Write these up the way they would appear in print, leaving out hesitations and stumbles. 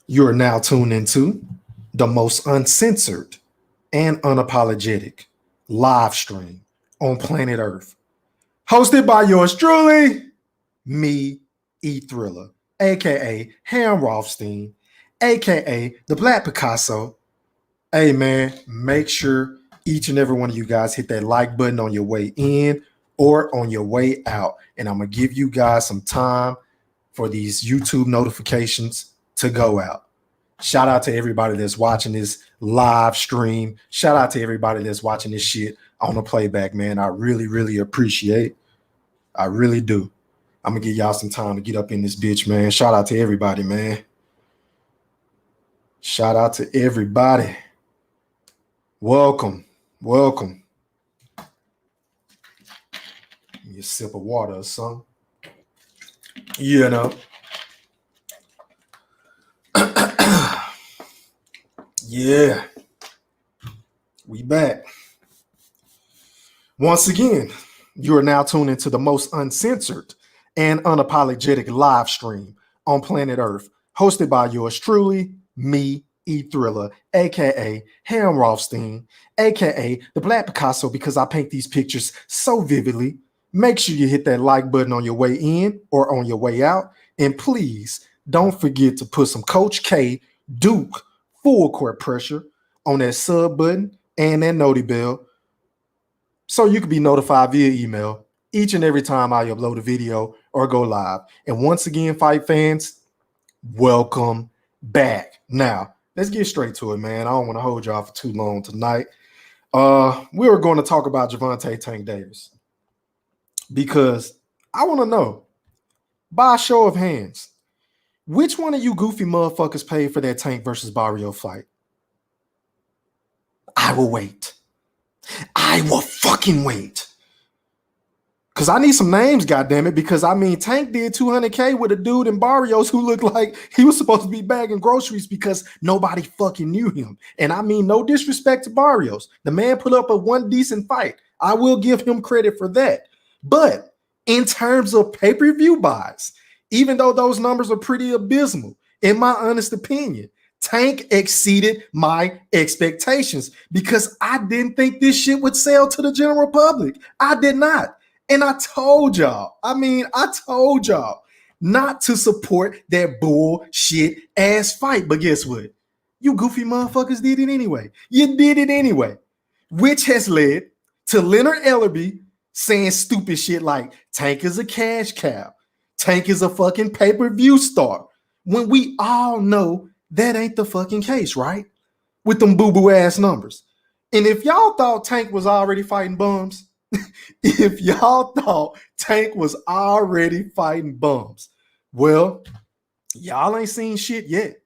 You are now tuned into the most uncensored and unapologetic live stream on planet Earth, hosted by yours truly, me, E Thriller, aka Ham Rothstein, aka the Black Picasso. Hey man, make sure each and every one of you guys hit that like button on your way in or on your way out. And I'm gonna give you guys some time for these YouTube notifications to go out. Shout out to everybody that's watching this live stream. Shout out to everybody that's watching this shit on the playback, man. I really, really appreciate. I really do. I'm gonna give y'all some time to get up in this bitch, man. Shout out to everybody, man. Shout out to everybody. Welcome. Welcome. Give me a sip of water or something. You know. Yeah. We back. Once again, you are now tuned into the most uncensored and unapologetic live stream on planet Earth, hosted by yours truly, me, E Thriller, aka Ham Rothstein, aka the Black Picasso, because I paint these pictures so vividly. Make sure you hit that like button on your way in or on your way out. And please don't forget to put some Coach K Duke full court pressure on that sub button and that noti bell so you can be notified via email each and every time I upload a video or go live. And once again, fight fans, welcome back. Now, let's get straight to it, man. I don't want to hold y'all for too long tonight. We are going to talk about Gervonta Tank Davis because I want to know, by a show of hands, which one of you goofy motherfuckers paid for that Tank versus Barrios fight? I will wait. I will fucking wait. Because I need some names, goddammit, because I mean, Tank did 200K with a dude in Barrios who looked like he was supposed to be bagging groceries because nobody fucking knew him. And I mean, no disrespect to Barrios. The man put up a one decent fight. I will give him credit for that. But in terms of pay-per-view buys, even though those numbers are pretty abysmal, in my honest opinion, Tank exceeded my expectations because I didn't think this shit would sell to the general public. I did not. And I told y'all not to support that bullshit ass fight. But guess what? You goofy motherfuckers did it anyway. You did it anyway, which has led to Leonard Ellerby saying stupid shit like Tank is a cash cow. Tank is a fucking pay-per-view star. When we all know that ain't the fucking case, right? With them boo-boo ass numbers. And if y'all thought Tank was already fighting bums, well, y'all ain't seen shit yet.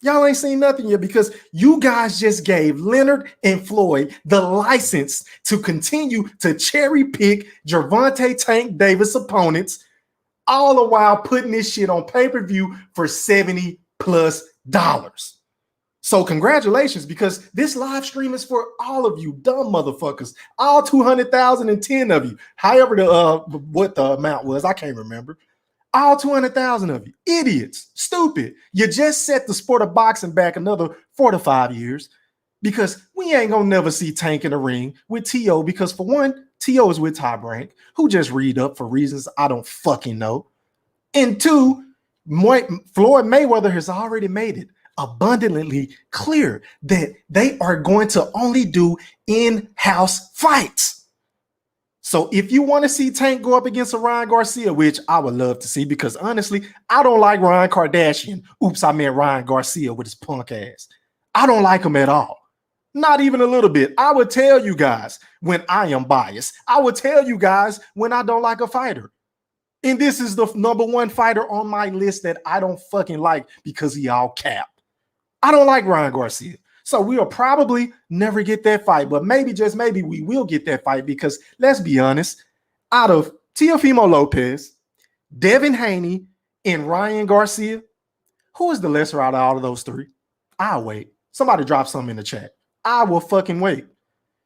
Y'all ain't seen nothing yet because you guys just gave Leonard and Floyd the license to continue to cherry pick Gervonta Tank Davis opponents, all the while putting this shit on pay-per-view for $70+. So congratulations, because this live stream is for all of you dumb motherfuckers, all 210 of you, however what the amount was, I can't remember. All 200,000 of you, idiots, stupid. You just set the sport of boxing back another 4 to 5 years because we ain't gonna never see Tank in the ring with T.O. because for one, T.O. is with Top Rank, who just read up for reasons I don't fucking know. And two, Floyd Mayweather has already made it abundantly clear that they are going to only do in-house fights. So if you want to see Tank go up against a Ryan Garcia, which I would love to see, because honestly, I don't like Ryan Kardashian. Oops, I meant Ryan Garcia with his punk ass. I don't like him at all. Not even a little bit. I would tell you guys when I am biased. I would tell you guys when I don't like a fighter. And this is the number one fighter on my list that I don't fucking like because he all cap. I don't like Ryan Garcia. So we'll probably never get that fight, but maybe, just maybe, we will get that fight because let's be honest, out of Teofimo Lopez, Devin Haney, and Ryan Garcia, who is the lesser out of all of those three? I'll wait. Somebody drop something in the chat. I will fucking wait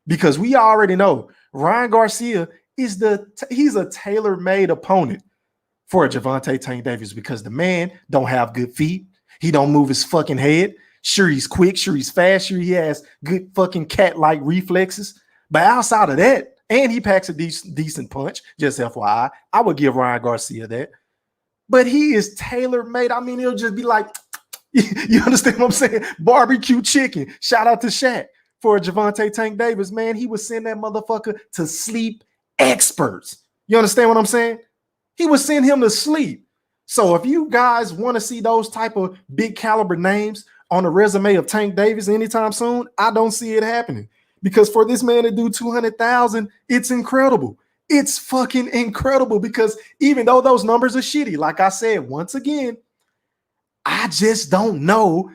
because we already know Ryan Garcia is he's a tailor-made opponent for Gervonta Tank Davis because the man don't have good feet. He don't move his fucking head. Sure, he's quick. Sure, he's fast. Sure, he has good fucking cat-like reflexes. But outside of that, and he packs a decent punch, just FYI, I would give Ryan Garcia that. But he is tailor-made. I mean, it'll just be like, you understand what I'm saying? Barbecue chicken. Shout out to Shaq for Gervonta Tank Davis. Man, he would send that motherfucker to sleep experts. You understand what I'm saying? He would send him to sleep. So if you guys want to see those type of big caliber names on the resume of Tank Davis anytime soon, I don't see it happening. Because for this man to do 200,000, it's incredible. It's fucking incredible because even though those numbers are shitty, like I said, once again, I just don't know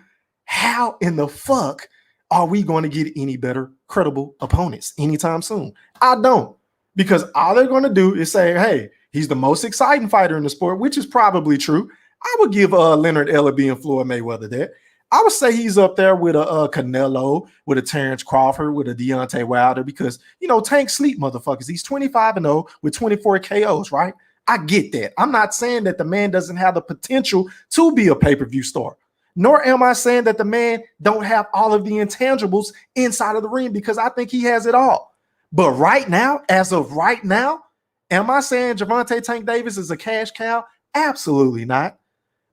how in the fuck are we going to get any better credible opponents anytime soon. I don't. Because all they're going to do is say, hey, he's the most exciting fighter in the sport, which is probably true. I would give Leonard Ellaby and Floyd Mayweather that. I would say he's up there with a Canelo, with a Terrence Crawford, with a Deontay Wilder, because, you know, Tank sleep motherfuckers. He's 25-0 with 24 KOs, right? I get that. I'm not saying that the man doesn't have the potential to be a pay-per-view star, nor am I saying that the man don't have all of the intangibles inside of the ring, because I think he has it all. But right now, as of right now, am I saying Gervonta Tank Davis is a cash cow? Absolutely not.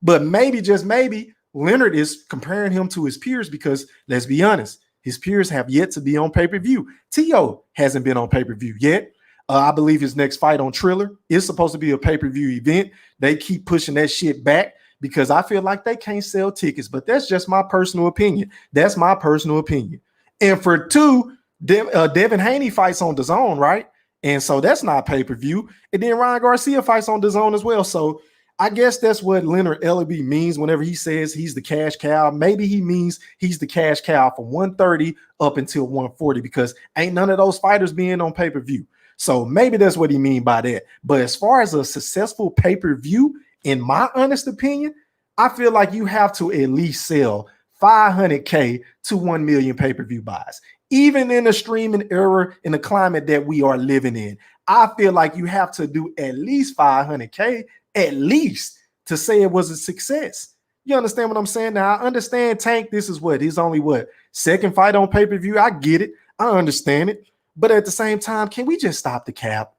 But maybe, just maybe, Leonard is comparing him to his peers because, let's be honest, his peers have yet to be on pay-per-view. T.O. hasn't been on pay-per-view yet. I believe his next fight on Triller is supposed to be a pay-per-view event. They keep pushing that shit back because I feel like they can't sell tickets, but that's just my personal opinion. That's my personal opinion. And for two, Devin Haney fights on DAZN, right? And so that's not pay-per-view. And then Ryan Garcia fights on DAZN as well. So I guess that's what Leonard Ellaby means whenever he says he's the cash cow. Maybe he means he's the cash cow from 130 up until 140 because ain't none of those fighters being on pay-per-view. So maybe that's what he mean by that. But as far as a successful pay-per-view, in my honest opinion, I feel like you have to at least sell 500K to 1 million pay-per-view buys. Even in the streaming era, in the climate that we are living in, I feel like you have to do at least 500K, at least, to say it was a success. You understand what I'm saying? Now, I understand Tank, this is what, his only second fight on pay-per-view. I get it. I understand it. But at the same time, can we just stop the cap?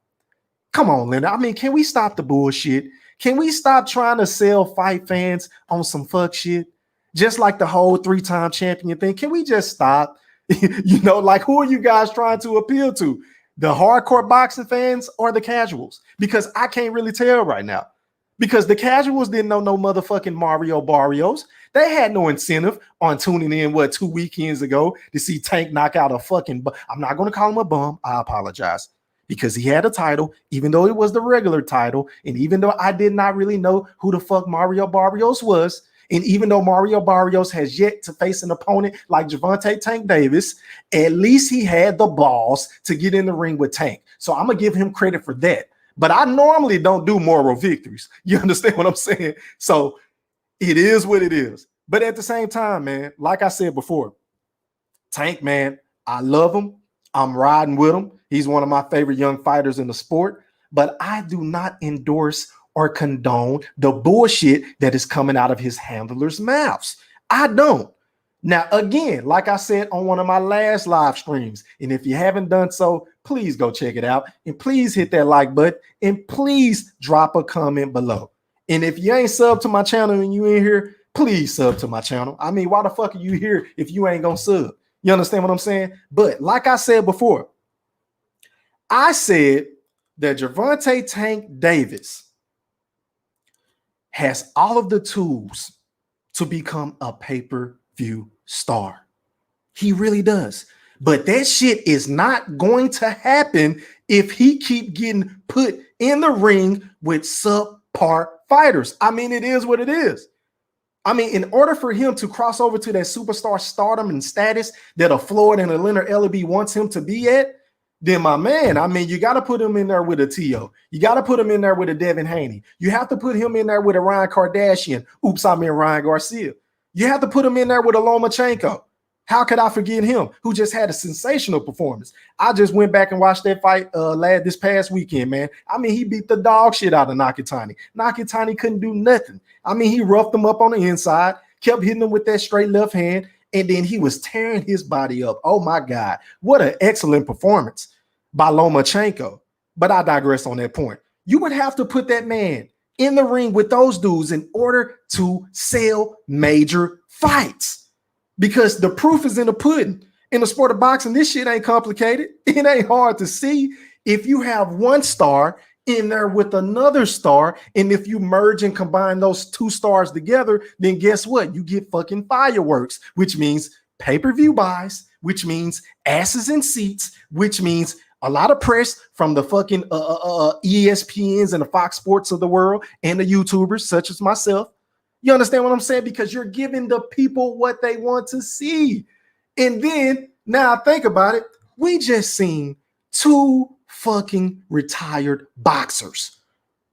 Come on, Leonard. I mean, can we stop the bullshit? Can we stop trying to sell fight fans on some fuck shit? Just like the whole 3-time champion thing. Can we just stop? You know, like, who are you guys trying to appeal to? The hardcore boxing fans or the casuals? Because I can't really tell right now. Because the casuals didn't know no motherfucking Mario Barrios. They had no incentive on tuning in, 2 weekends ago to see Tank knock out a fucking I'm not going to call him a bum. I apologize. Because he had a title, even though it was the regular title, and even though I did not really know who the fuck Mario Barrios was, and even though Mario Barrios has yet to face an opponent like Gervonta Tank Davis, at least he had the balls to get in the ring with Tank. So I'm going to give him credit for that. But I normally don't do moral victories. You understand what I'm saying? So it is what it is. But at the same time, man, like I said before, Tank, man, I love him. I'm riding with him. He's one of my favorite young fighters in the sport. But I do not endorse or condone the bullshit that is coming out of his handlers' mouths. I don't. Now, again, like I said on one of my last live streams, and if you haven't done so, please go check it out. And please hit that like button. And please drop a comment below. And if you ain't subbed to my channel and you in here, please sub to my channel. I mean, why the fuck are you here if you ain't gonna sub? You understand what I'm saying? But like I said before, I said that Gervonta Tank Davis has all of the tools to become a pay-per-view star. He really does. But that shit is not going to happen if he keep getting put in the ring with subpar fighters. I mean, it is what it is. I mean, in order for him to cross over to that superstar stardom and status that a Floyd and a Leonard Ellaby wants him to be at, then my man, I mean, you got to put him in there with a T.O. You got to put him in there with a Devin Haney. You have to put him in there with a Ryan Kardashian. Oops, I mean Ryan Garcia. You have to put him in there with a Lomachenko. How could I forget him, who just had a sensational performance? I just went back and watched that fight this past weekend, man. I mean, he beat the dog shit out of Nakatani. Nakatani couldn't do nothing. I mean, he roughed him up on the inside. kept hitting him with that straight left hand, and then he was tearing his body up. Oh my God, what an excellent performance by Lomachenko. But I digress on that point. You would have to put that man in the ring with those dudes in order to sell major fights, because the proof is in the pudding. In the sport of boxing, this shit ain't complicated. It ain't hard to see. If you have one star in there with another star, and if you merge and combine those two stars together, then guess what? You get fucking fireworks, which means pay-per-view buys, which means asses in seats, which means a lot of press from the fucking ESPNs and the Fox Sports of the world and the YouTubers such as myself. You understand what I'm saying? Because you're giving the people what they want to see. And then now think about it. We just seen two fucking retired boxers,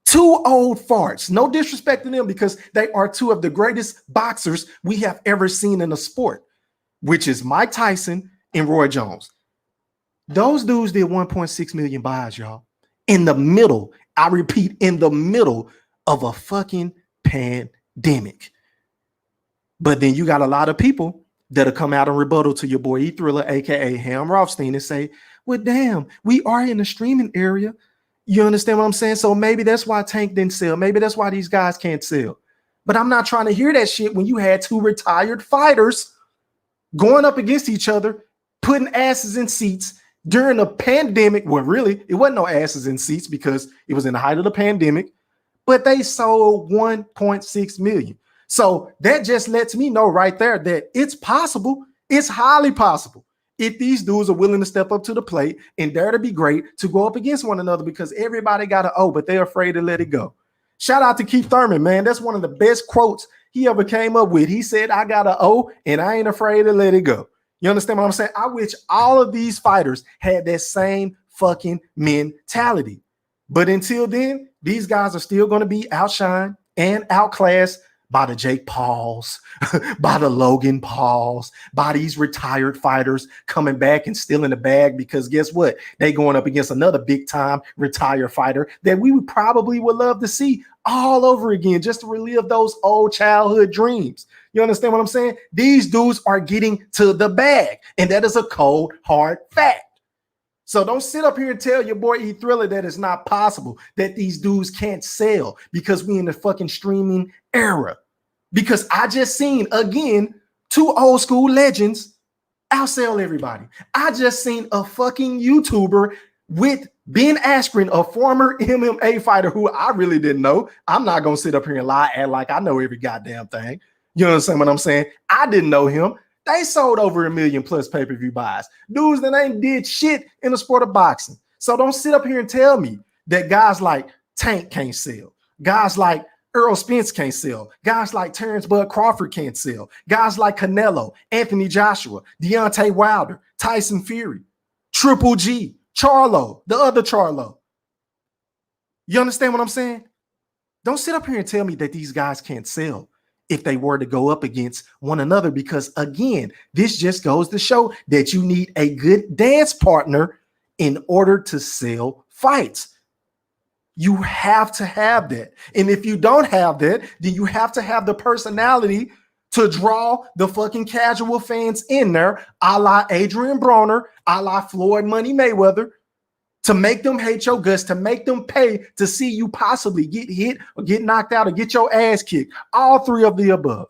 two old farts. No disrespect to them, because they are two of the greatest boxers we have ever seen in the sport, which is Mike Tyson and Roy Jones. Those dudes did 1.6 million buys, y'all, in the middle, I repeat, in the middle of a fucking pandemic. But then you got a lot of people that'll come out and rebuttal to your boy E Thriller, aka Ham Rothstein, and say, well, damn, we are in the streaming area. You understand what I'm saying? So maybe that's why Tank didn't sell. Maybe that's why these guys can't sell. But I'm not trying to hear that shit when you had two retired fighters going up against each other, putting asses in seats during a pandemic. Well, really, it wasn't no asses in seats because it was in the height of the pandemic, but they sold 1.6 million. So that just lets me know right there that it's possible. It's highly possible, if these dudes are willing to step up to the plate and dare to be great, to go up against one another, because everybody got an O, but they're afraid to let it go. Shout out to Keith Thurman, man. That's one of the best quotes he ever came up with. He said, I got an O and I ain't afraid to let it go. You understand what I'm saying? I wish all of these fighters had that same fucking mentality. But until then, these guys are still going to be outshined and outclassed by the Jake Pauls, by the Logan Pauls, by these retired fighters coming back and stealing the bag, because guess what? They going up against another big time retired fighter that we would probably love to see all over again, just to relive those old childhood dreams. You understand what I'm saying? These dudes are getting to the bag, and that is a cold, hard fact. So don't sit up here and tell your boy E Thriller that it's not possible, that these dudes can't sell because we in the fucking streaming era. Because I just seen, again, two old school legends outsell everybody. I just seen a fucking YouTuber with Ben Askren, a former MMA fighter who I really didn't know. I'm not going to sit up here and lie, act like I know every goddamn thing. You understand what I'm saying? I didn't know him. They sold over 1 million plus pay-per-view buys. Dudes that ain't did shit in the sport of boxing. So don't sit up here and tell me that guys like Tank can't sell. Guys like Earl Spence can't sell. Guys like Terrence Bud Crawford can't sell. Guys like Canelo, Anthony Joshua, Deontay Wilder, Tyson Fury, Triple G, Charlo, the other Charlo. You understand what I'm saying? Don't sit up here and tell me that these guys can't sell if they were to go up against one another, because again, this just goes to show that you need a good dance partner in order to sell fights. You have to have that. And if you don't have that, then you have to have the personality to draw the fucking casual fans in there, a la Adrian Broner, a la Floyd Money Mayweather, to make them hate your guts, to make them pay to see you possibly get hit or get knocked out or get your ass kicked. All three of the above.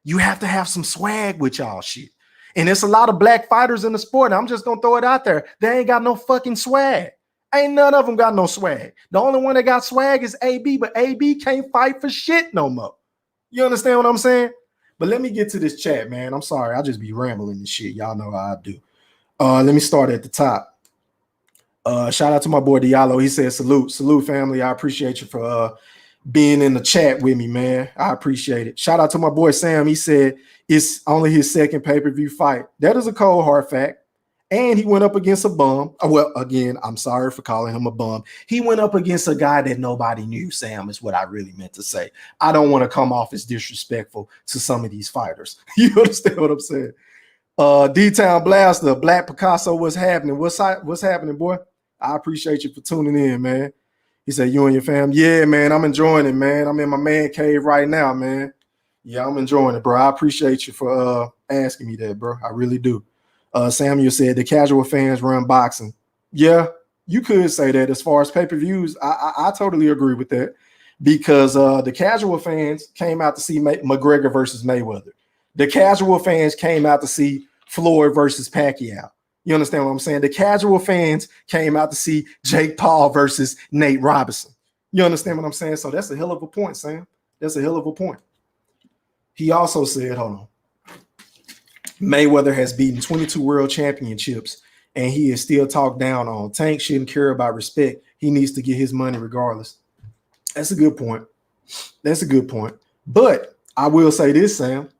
You have to have some swag with y'all shit. And there's a lot of black fighters in the sport. I'm just going to throw it out there. They ain't got no fucking swag. Ain't none of them got no swag. The only one that got swag is AB, but AB can't fight for shit no more. You understand what I'm saying? But let me get to this chat, man. I'm sorry. I'll just be rambling and shit. Y'all know how I do. Let me start at the top. Shout out to my boy Diallo. He said, salute family. I appreciate you for being in the chat with me, man. I appreciate it. Shout out to my boy Sam. He said it's only his second pay-per-view fight. That is a cold hard fact. And he went up against a bum. Well, again, I'm sorry for calling him a bum. He went up against a guy that nobody knew, Sam, is what I really meant to say. I don't want to come off as disrespectful to some of these fighters. You understand what I'm saying? D-Town Blaster, Black Picasso, what's happening? What's happening, boy? I appreciate you for tuning in, man. He said, you and your fam. Yeah, man, I'm enjoying it, man. I'm in my man cave right now, man. Yeah, I'm enjoying it, bro. I appreciate you for asking me that, bro. I really do. Samuel said the casual fans run boxing. Yeah, you could say that. As far as pay-per-views, I totally agree with that, because the casual fans came out to see McGregor versus Mayweather. The casual fans came out to see Floyd versus Pacquiao. You understand what I'm saying? The casual fans came out to see Jake Paul versus Nate Robinson. You understand what I'm saying? So that's a hell of a point, Sam. That's a hell of a point. He also said, hold on, Mayweather has beaten 22 world championships and he is still talked down on. Tank shouldn't care about respect. He needs to get his money regardless. That's a good point. That's a good point. But I will say this, Sam.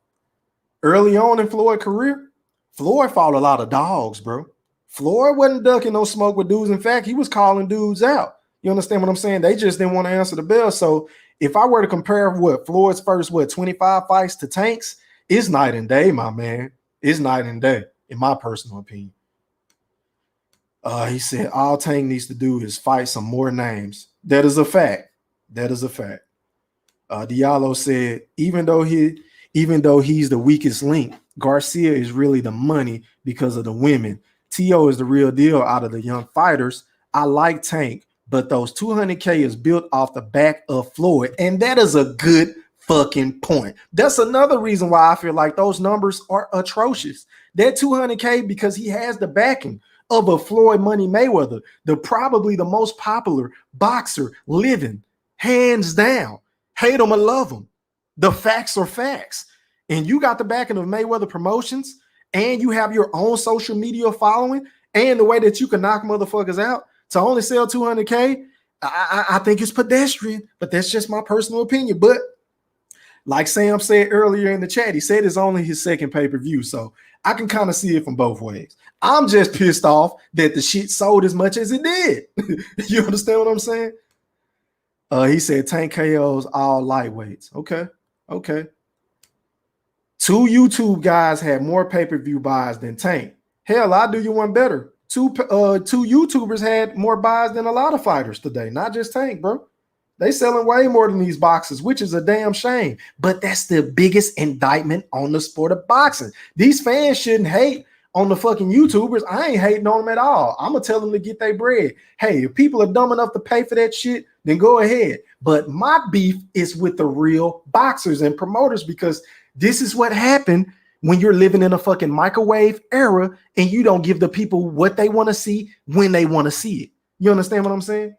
Early on in Floyd's career, Floyd fought a lot of dogs, bro. Floyd wasn't ducking no smoke with dudes. In fact, he was calling dudes out. You understand what I'm saying? They just didn't want to answer the bell. So if I were to compare Floyd's first 25 fights to Tank's, it's night and day, my man. It's night and day, in my personal opinion. He said all Tank needs to do is fight some more names. That is a fact. That is a fact. Diallo said, even though he's the weakest link, Garcia is really the money because of the women. T.O. is the real deal out of the young fighters. I like Tank, but those 200K is built off the back of Floyd. And that is a good fucking point. That's another reason why I feel like those numbers are atrocious. That 200K, because he has the backing of a Floyd Money Mayweather, probably the most popular boxer living, hands down. Hate him or love him. The facts are facts. And you got the backing of Mayweather Promotions, and you have your own social media following, and the way that you can knock motherfuckers out to only sell 200K, I think it's pedestrian, but that's just my personal opinion. But like Sam said earlier in the chat, he said it's only his second pay-per-view, so I can kind of see it from both ways. I'm just pissed off that the shit sold as much as it did. You understand what I'm saying? He said Tank KOs all lightweights. Okay. 2 YouTube guys had more pay-per-view buys than Tank. Hell, I'll do you one better. Two YouTubers had more buys than a lot of fighters today, not just Tank, bro. They selling way more than these boxes, which is a damn shame. But that's the biggest indictment on the sport of boxing. These fans shouldn't hate on the fucking YouTubers. I ain't hating on them at all. I'm going to tell them to get their bread. Hey, if people are dumb enough to pay for that shit, then go ahead. But my beef is with the real boxers and promoters, because this is what happened when you're living in a fucking microwave era and you don't give the people what they want to see when they want to see it. You understand what I'm saying?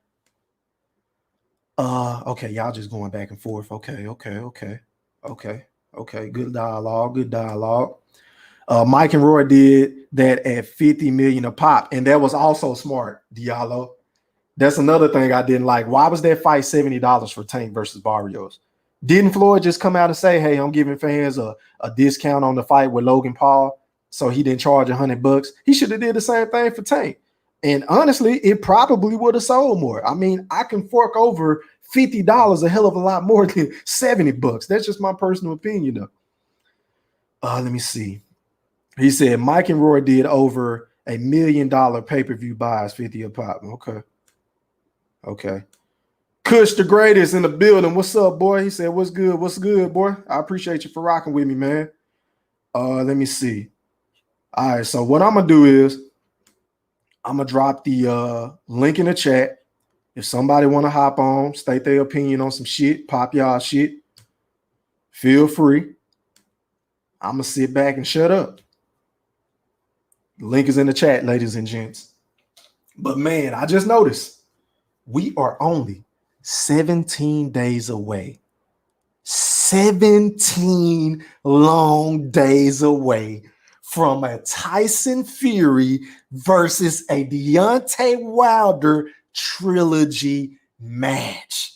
Okay, y'all just going back and forth. Okay. Good dialogue. Mike and Roy did that at 50 million a pop, and that was also smart, Diallo. That's another thing I didn't like. Why was that fight $70 for Tank versus Barrios? Didn't Floyd just come out and say, hey, I'm giving fans a discount on the fight with Logan Paul, so he didn't charge $100? He should have did the same thing for Tank. And honestly, it probably would have sold more. I mean, I can fork over $50 a hell of a lot more than $70. That's just my personal opinion, though. Let me see. He said Mike and Roy did over $1 million pay-per-view buys, 50 a pop. Okay. Kush the greatest in the building. What's up, boy? He said, what's good, boy? I appreciate you for rocking with me, man. Let me see. All right, so what I'm gonna do is I'm gonna drop the link in the chat. If somebody want to hop on, state their opinion on some shit, pop y'all shit, feel free. I'm gonna sit back and shut up. The link is in the chat, ladies and gents. But man, I just noticed we are only 17 days away. 17 long days away from a Tyson Fury versus a Deontay Wilder trilogy match.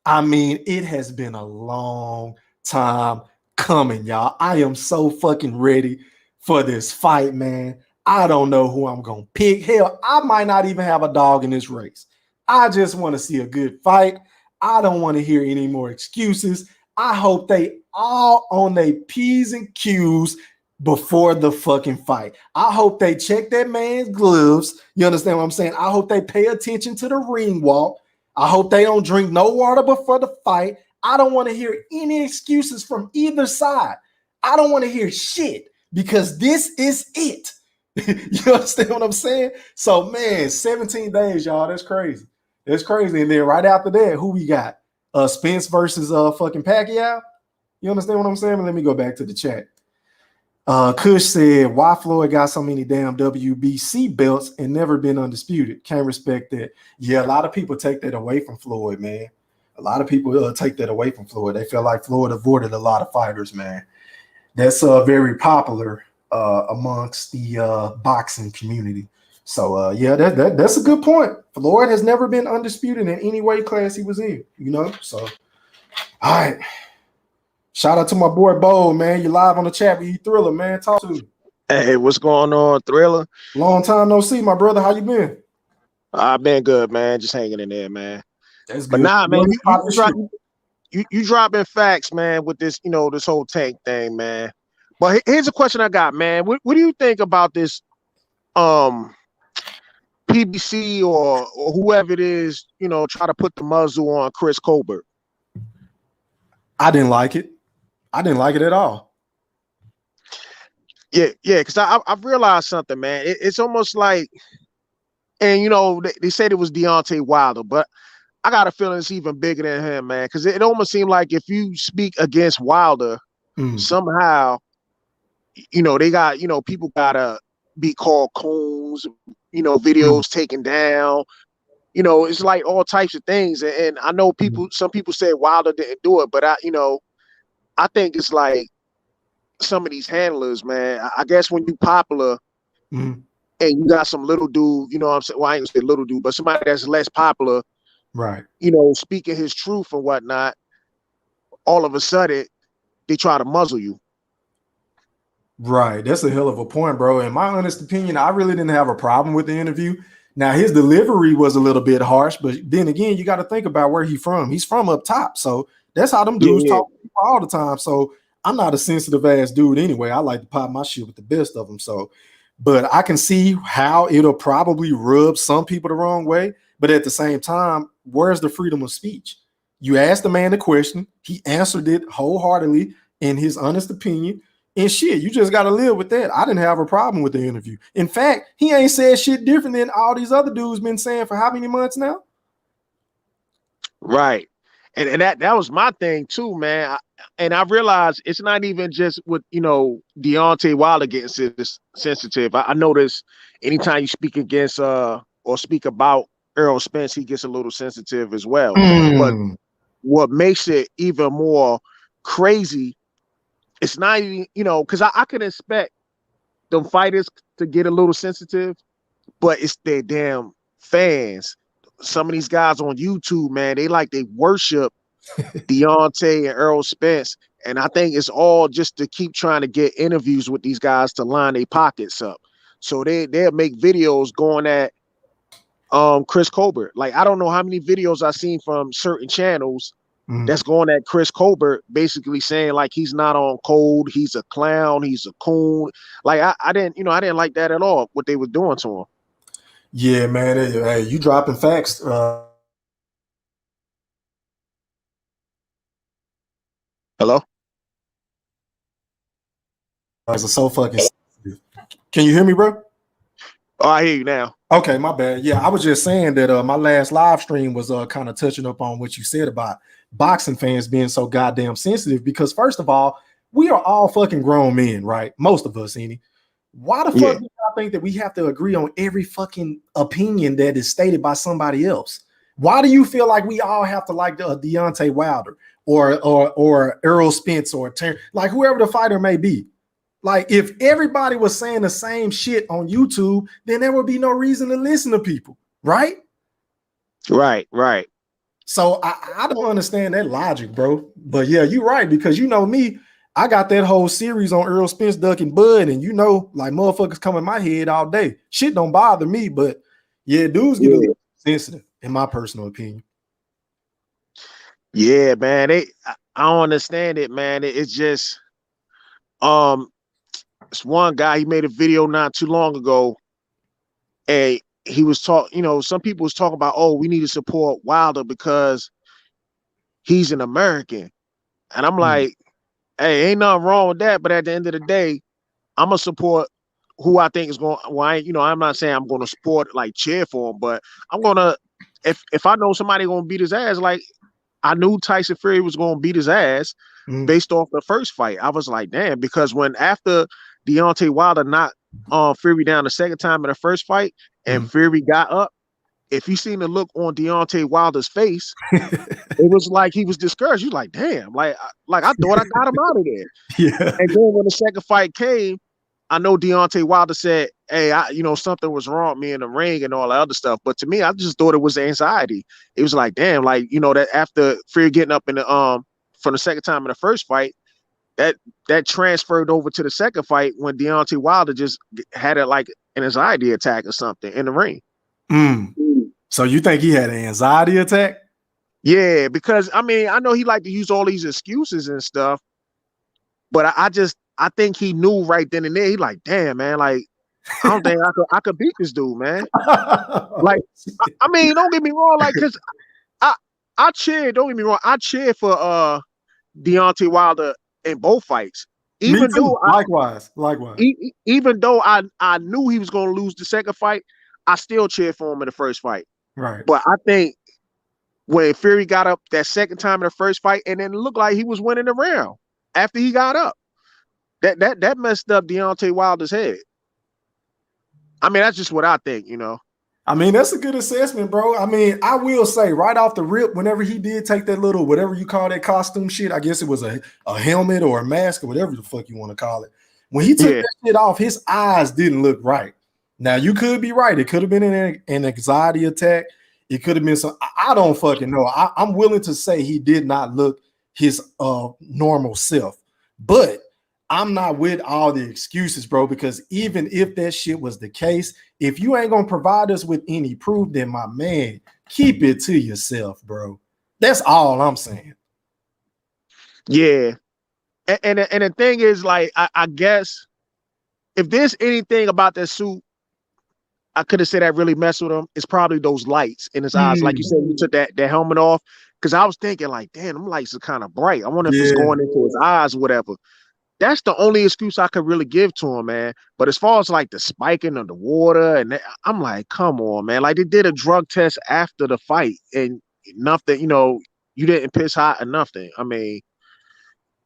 I mean, it has been a long time coming, y'all. I am so fucking ready for this fight, man. I don't know who I'm going to pick. Hell, I might not even have a dog in this race. I just want to see a good fight. I don't want to hear any more excuses. I hope they all on their P's and Q's before the fucking fight. I hope they check that man's gloves. You understand what I'm saying? I hope they pay attention to the ring walk. I hope they don't drink no water before the fight. I don't want to hear any excuses from either side. I don't want to hear shit because this is it. You understand what I'm saying? So, man, 17 days, y'all. That's crazy. That's crazy. And then right after that, who we got? Spence versus fucking Pacquiao. You understand what I'm saying? Let me go back to the chat. Kush said, why Floyd got so many damn WBC belts and never been undisputed? Can't respect that. Yeah, a lot of people take that away from Floyd, man. A lot of people take that away from Floyd. They feel like Floyd avoided a lot of fighters, man. That's very popular amongst the boxing community. So, yeah, that's a good point. Floyd has never been undisputed in any weight class he was in, you know? So, all right. Shout out to my boy Bo, man. You live on the chat with you, Thriller, man. Talk to me. Hey, what's going on, Thriller? Long time no see, my brother. How you been? I've been good, man. Just hanging in there, man. That's but good. Nah, man, you dropping facts, man, with this, this whole tank thing, man. But here's a question I got, man. What do you think about this PBC or whoever it is, try to put the muzzle on Chris Colbert? I didn't like it. I didn't like it at all. Yeah, because I've realized something, man. It's almost like, and they said it was Deontay Wilder, but I got a feeling it's even bigger than him, man. Because it almost seemed like if you speak against Wilder, somehow, they got, people gotta be called coons, videos taken down. It's like all types of things. And I know some people say Wilder didn't do it, but I think it's like some of these handlers, man. I guess when you popular and you got some little dude, you know what I'm saying? Well, I ain't gonna say little dude, but somebody that's less popular, right? Speaking his truth and whatnot, all of a sudden they try to muzzle you. Right. That's a hell of a point, bro. In my honest opinion, I really didn't have a problem with the interview. Now, his delivery was a little bit harsh, but then again, you got to think about where he's from. He's from up top. So that's how them dudes talk all the time. So I'm not a sensitive ass dude anyway. I like to pop my shit with the best of them. So, but I can see how it'll probably rub some people the wrong way. But at the same time, where's the freedom of speech? You asked the man the question. He answered it wholeheartedly in his honest opinion. And shit, you just got to live with that. I didn't have a problem with the interview. In fact, he ain't said shit different than all these other dudes been saying for how many months now? Right. And that was my thing too, man. I realized it's not even just with, Deontay Wilder getting sensitive. I notice anytime you speak against or speak about Errol Spence, he gets a little sensitive as well. But what makes it even more crazy, it's not even, because I can expect them fighters to get a little sensitive, but it's their damn fans. Some of these guys on YouTube, man, they worship Deontay and Errol Spence. And I think it's all just to keep trying to get interviews with these guys to line their pockets up. So they'll make videos going at Chris Colbert. Like, I don't know how many videos I've seen from certain channels that's going at Chris Colbert, basically saying like he's not on code, he's a clown, he's a coon. Like I didn't like that at all, what they were doing to him. Yeah, man. Hey, you dropping facts. Hello? It's so fucking sensitive. Can you hear me, bro? Oh, I hear you now. Okay, my bad. Yeah, I was just saying that my last live stream was kind of touching up on what you said about boxing fans being so goddamn sensitive, because first of all, we are all fucking grown men, right? Most of us, any. Why the fuck do I think that we have to agree on every fucking opinion that is stated by somebody else? Why do you feel like we all have to like Deontay Wilder or Errol Spence or like whoever the fighter may be? Like, if everybody was saying the same shit on YouTube, then there would be no reason to listen to people, right? Right. So I don't understand that logic, bro. But yeah, you're right, because you know me, I got that whole series on Errol Spence, Duck and Bud, and like motherfuckers come in my head all day. Shit don't bother me, but yeah, dudes get a little sensitive, in my personal opinion. Yeah, man. I don't understand it, man. It's just it's one guy, he made a video not too long ago, and he was some people was talking about, oh, we need to support Wilder because he's an American. And I'm like, hey, ain't nothing wrong with that. But at the end of the day, I'm gonna support who I think is going. Well, I'm not saying I'm gonna support like cheer for him, but I'm gonna if I know somebody gonna beat his ass, like I knew Tyson Fury was gonna beat his ass based off the first fight. I was like, damn, because when after Deontay Wilder knocked Fury down the second time in the first fight, and Fury got up, if you seen the look on Deontay Wilder's face, it was like he was discouraged. He was like, damn, like I thought I got him out of there. Yeah. And then when the second fight came, I know Deontay Wilder said, hey, something was wrong with me in the ring and all that other stuff. But to me, I just thought it was anxiety. It was like, damn, like, that after Fury getting up in the from the second time in the first fight, that transferred over to the second fight when Deontay Wilder just had an anxiety attack or something in the ring. So you think he had an anxiety attack? Yeah, because I know he liked to use all these excuses and stuff, but I think he knew right then and there. He like, damn, man, like I don't think I could beat this dude, man. Like, don't get me wrong, like, cause I cheered. Don't get me wrong, I cheered for Deontay Wilder in both fights. Even though likewise. Even though I knew he was gonna lose the second fight, I still cheered for him in the first fight. Right. But I think when Fury got up that second time in the first fight, and then it looked like he was winning the round after he got up, that messed up Deontay Wilder's head. That's just what I think, That's a good assessment, bro. I will say right off the rip, whenever he did take that little, whatever you call that costume shit, I guess it was a helmet or a mask or whatever the fuck you want to call it. When he took that shit off, his eyes didn't look right. Now, you could be right. It could have been an anxiety attack. It could have been some, I don't fucking know. I'm willing to say he did not look his normal self, but I'm not with all the excuses, bro, because even if that shit was the case, if you ain't gonna provide us with any proof, then my man, keep it to yourself, bro. That's all I'm saying. Yeah. And the thing is, like, I guess if there's anything about that suit I could have said that really messed with him, it's probably those lights in his eyes. Like you said, you took that helmet off. Because I was thinking, like, damn, them lights are kind of bright. I wonder if it's going into his eyes or whatever. That's the only excuse I could really give to him, man. But as far as like the spiking of the water, and I'm like, come on, man. Like, they did a drug test after the fight, and nothing, you didn't piss hot or nothing.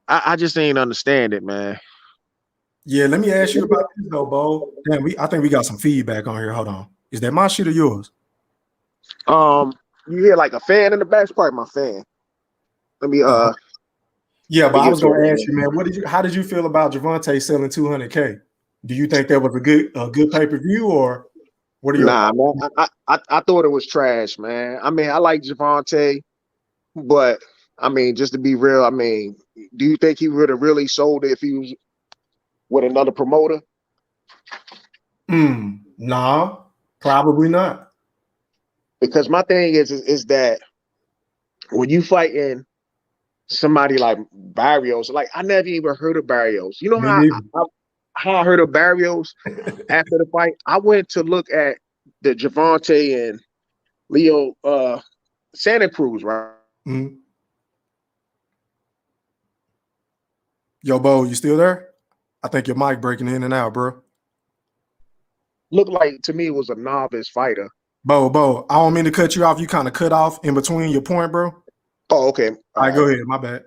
I just ain't understand it, man. Yeah, let me ask you about this though, Bo. Damn, I think we got some feedback on here. Hold on. Is that my shit or yours? You hear like a fan in the back? It's probably my fan. Let me Yeah, but I was gonna ask you, man, how did you feel about Gervonta selling $200K? Do you think that was a good pay-per-view, or what are your man, I thought it was trash, man. I like Gervonta, but just to be real, do you think he would have really sold it if he was with another promoter? No, probably not. Because my thing is that when you fighting somebody like Barrios, like I never even heard of Barrios. You know how I heard of Barrios after the fight? I went to look at the Gervonta and Leo Santa Cruz, right? Mm-hmm. Yo, Bo, you still there? I think your mic breaking in and out, bro. Looked like to me it was a novice fighter. Bo, I don't mean to cut you off. You kind of cut off in between your point, bro. Oh, okay. All right, go ahead. My bad.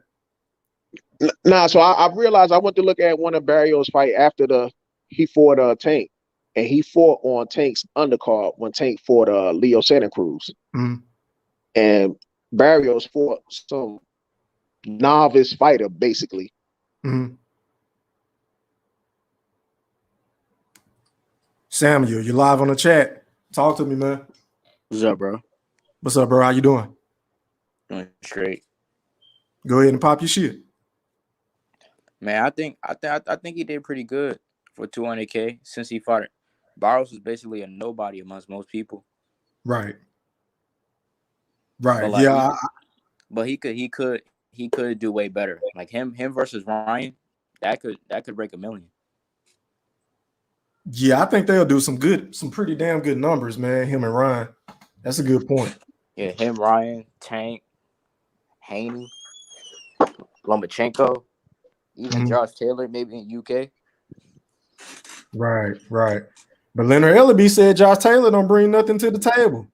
Nah, so I realized I went to look at one of Barrios' fight after he fought Tank, and he fought on Tank's undercard when Tank fought Leo Santa Cruz, and Barrios fought some novice fighter basically. Samuel, you live on the chat. Talk to me, man. What's up, bro? What's up, bro? How you doing? Doing straight. Go ahead and pop your shit. Man, I think he did pretty good for $200K since he fought it. Barrios was basically a nobody amongst most people. Right. But like, yeah. But he could do way better. Like him versus Ryan, that could break 1 million. Yeah, I think they'll do some pretty damn good numbers, man. Him and Ryan. That's a good point. Yeah, him, Ryan, Tank. Haney, Lomachenko, even Josh Taylor, maybe in UK. Right. But Leonard Ellaby said Josh Taylor don't bring nothing to the table.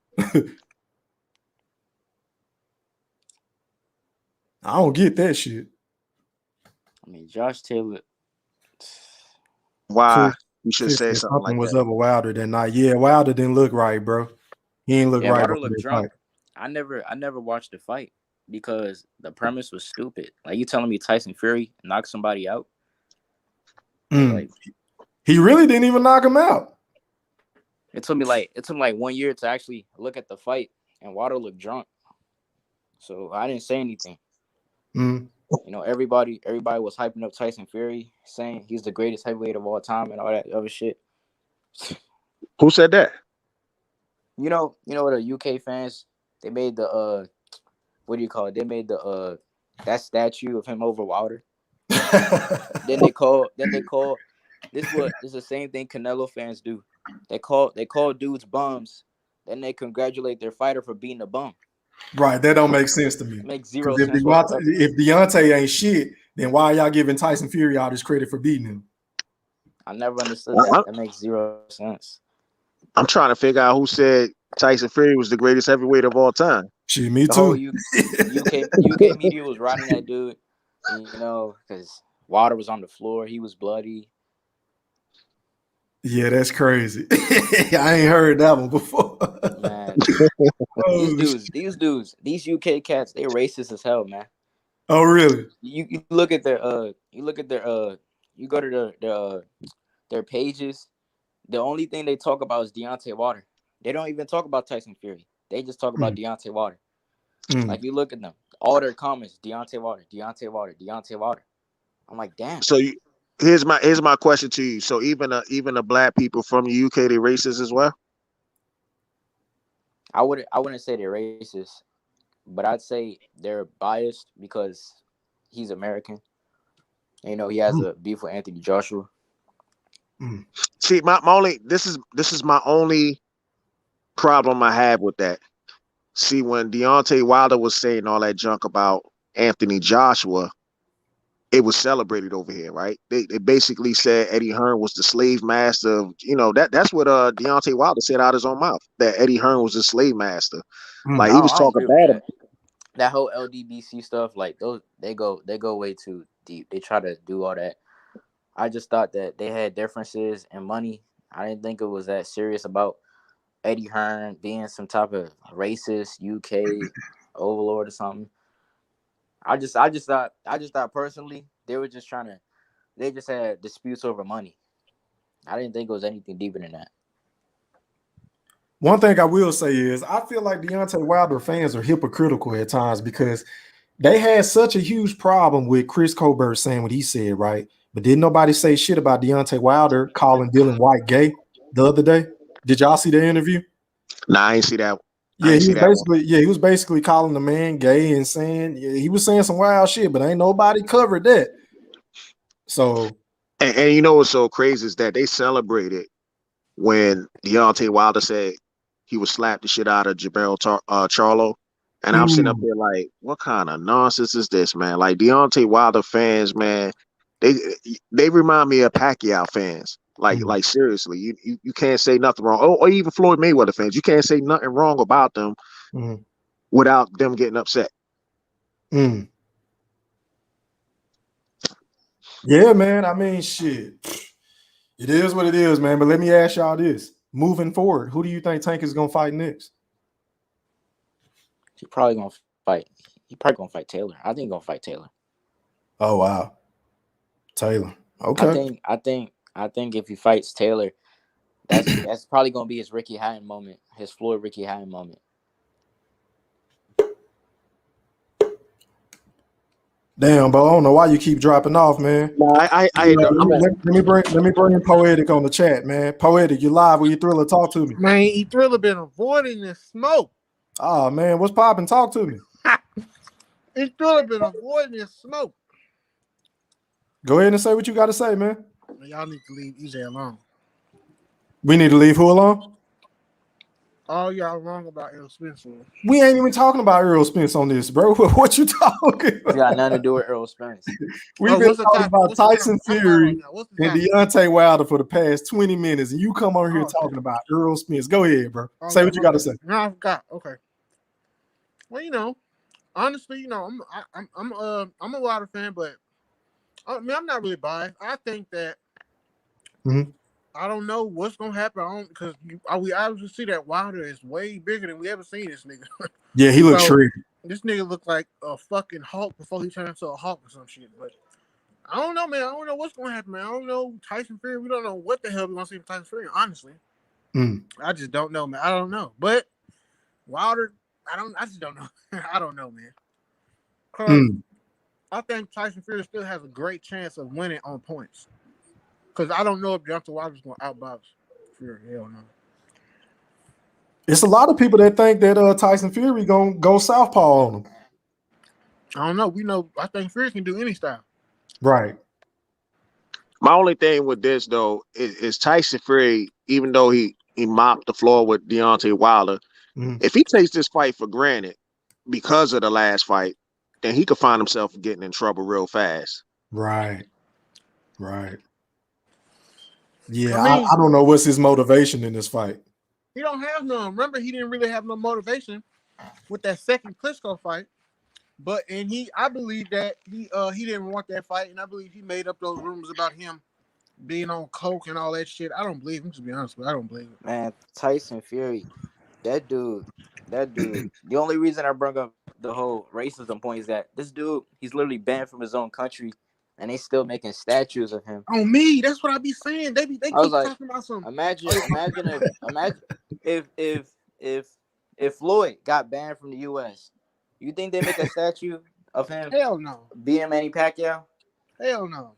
I don't get that shit. I mean, Josh Taylor. Why you should say Chris something like was that? up with Wilder that night. Yeah, Wilder didn't look right, bro. He didn't look right. Wilder looked drunk. I never watched the fight because the premise was stupid. Like, you telling me Tyson Fury knocked somebody out? Like, he really didn't even knock him out. It took me like 1 year to actually look at the fight, and Wilder looked drunk. So I didn't say anything. You know, everybody was hyping up Tyson Fury, saying he's the greatest heavyweight of all time and all that other shit. Who said that? You know the UK fans, they made the what do you call it? They made the that statue of him over Wilder. then they call this is the same thing Canelo fans do. They call dudes bums, then they congratulate their fighter for being a bum. Right, that don't make sense to me. It makes zero if sense. If Deontay ain't shit, then why are y'all giving Tyson Fury all this credit for beating him? I never understood that. That makes zero sense. I'm trying to figure out who said Tyson Fury was the greatest heavyweight of all time. Shit, me too. The whole UK media was riding that dude, you know, because Wilder was on the floor. He was bloody. Yeah, that's crazy. I ain't heard that one before. Man, these dudes, these UK cats, they racist as hell, man. Oh, really? You look at their you go to their pages. The only thing they talk about is Deontay Wilder. They don't even talk about Tyson Fury. They just talk about Deontay Wilder. Like, you look at them, all their comments: Deontay Wilder, Deontay Wilder, Deontay Wilder. I'm like, damn. So here's my question to you. So even the black people from the UK, they racist as well? I wouldn't say they're racist, but I'd say they're biased because he's American. And, you know, he has a beef with Anthony Joshua. See, this is my only problem I have with that. See, when Deontay Wilder was saying all that junk about Anthony Joshua, it was celebrated over here, right? They basically said Eddie Hearn was the slave master of, you know, that's what Deontay Wilder said out his own mouth, that Eddie Hearn was the slave master. Like, he was talking bad. That whole LDBC stuff, like, those they go way too deep. They try to do all that. I just thought that they had differences in money. I didn't think it was that serious about Eddie Hearn being some type of racist UK overlord or something. I just thought personally they were just they just had disputes over money. I didn't think it was anything deeper than that. One thing I will say is I feel like Deontay Wilder fans are hypocritical at times because they had such a huge problem with Chris Colbert saying what he said, right? But didn't nobody say shit about Deontay Wilder calling Dylan White gay the other day? Did y'all see the interview? Nah, I ain't see that. Yeah, he was basically calling the man gay and saying he was saying some wild shit, but ain't nobody covered that. So, and you know what's so crazy is that they celebrated when Deontay Wilder said he would slap the shit out of Charlo. And I'm sitting up there like, what kind of nonsense is this, man? Like, Deontay Wilder fans, man, they remind me of Pacquiao fans. Like seriously, you can't say nothing wrong. Or even Floyd Mayweather fans, you can't say nothing wrong about them without them getting upset. Yeah, man. I mean, shit. It is what it is, man. But let me ask y'all this: moving forward, who do you think Tank is gonna fight next? He's probably gonna fight Taylor. I think he's gonna fight Taylor. Oh wow, Taylor. Okay. I think if he fights Taylor, that's probably gonna be his Ricky Hatton moment, his Floyd Ricky Hatton moment. Damn, bro. I don't know why you keep dropping off, man. No, let me bring Poetic on the chat, man. Poetic, you live? Will you Thriller? Talk to me, man. E Thriller been avoiding this smoke. Oh man, what's popping? Talk to me. E Thriller been avoiding this smoke. Go ahead and say what you got to say, man. Y'all need to leave EJ alone. We need to leave who alone? Oh, y'all wrong about Errol Spencer. We ain't even talking about Errol Spence on this, bro. What you talking It's got nothing to do with Earl Spence. We've been talking about Tyson Fury and Deontay Wilder for the past 20 minutes, and you come on here talking about Errol Spence. Go ahead, bro. Say what you got to say. No, I forgot. Okay. Well, honestly, I'm a Wilder fan, but I mean, I'm not really biased. I think that I don't know what's gonna happen because we obviously see that Wilder is way bigger than we ever seen this nigga. Yeah, he looks shredded. This nigga looked like a fucking Hulk before he turned into a Hulk or some shit. But I don't know, man. I don't know what's gonna happen, man. I don't know Tyson Fury. We don't know what the hell we're gonna see from Tyson Fury. Honestly, I just don't know, man. I don't know. But Wilder, I just don't know. I don't know, man. I think Tyson Fury still has a great chance of winning on points. Because I don't know if Deontay Wilder's going to outbox Fury. Hell no. It's a lot of people that think that Tyson Fury going to go southpaw on him. I don't know. I think Fury can do any style. Right. My only thing with this, though, is Tyson Fury, even though he mopped the floor with Deontay Wilder, if he takes this fight for granted because of the last fight, then he could find himself getting in trouble real fast. Right. Yeah, I don't know what's his motivation in this fight. He don't have none. Remember, he didn't really have no motivation with that second Klitschko fight. I believe that he didn't want that fight, and I believe he made up those rumors about him being on coke and all that shit. I don't believe him, to be honest with you. I don't believe it. Man, Tyson Fury, that dude. The only reason I bring up the whole racism point is that this dude, he's literally banned from his own country, and they still making statues of him. On me, that's what I be saying. They keep talking about something. Imagine if Floyd got banned from the U.S. You think they make a statue of him? Hell no. Being Manny Pacquiao? Hell no.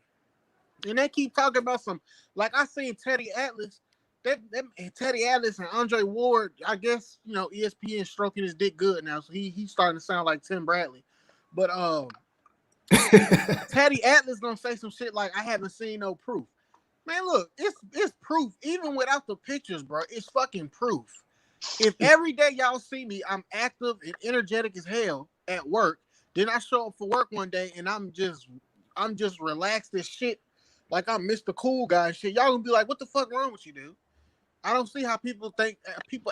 And they keep talking about some, like I seen Teddy Atlas. Teddy Atlas and Andre Ward, I guess, ESPN stroking his dick good now, so he's starting to sound like Tim Bradley. But Teddy Atlas gonna say some shit like, I haven't seen no proof. Man, look, it's proof. Even without the pictures, bro, it's fucking proof. If every day y'all see me, I'm active and energetic as hell at work, then I show up for work one day and I'm just relaxed as shit, like I'm Mr. Cool Guy and shit. Y'all gonna be like, what the fuck wrong with you, dude? I don't see how people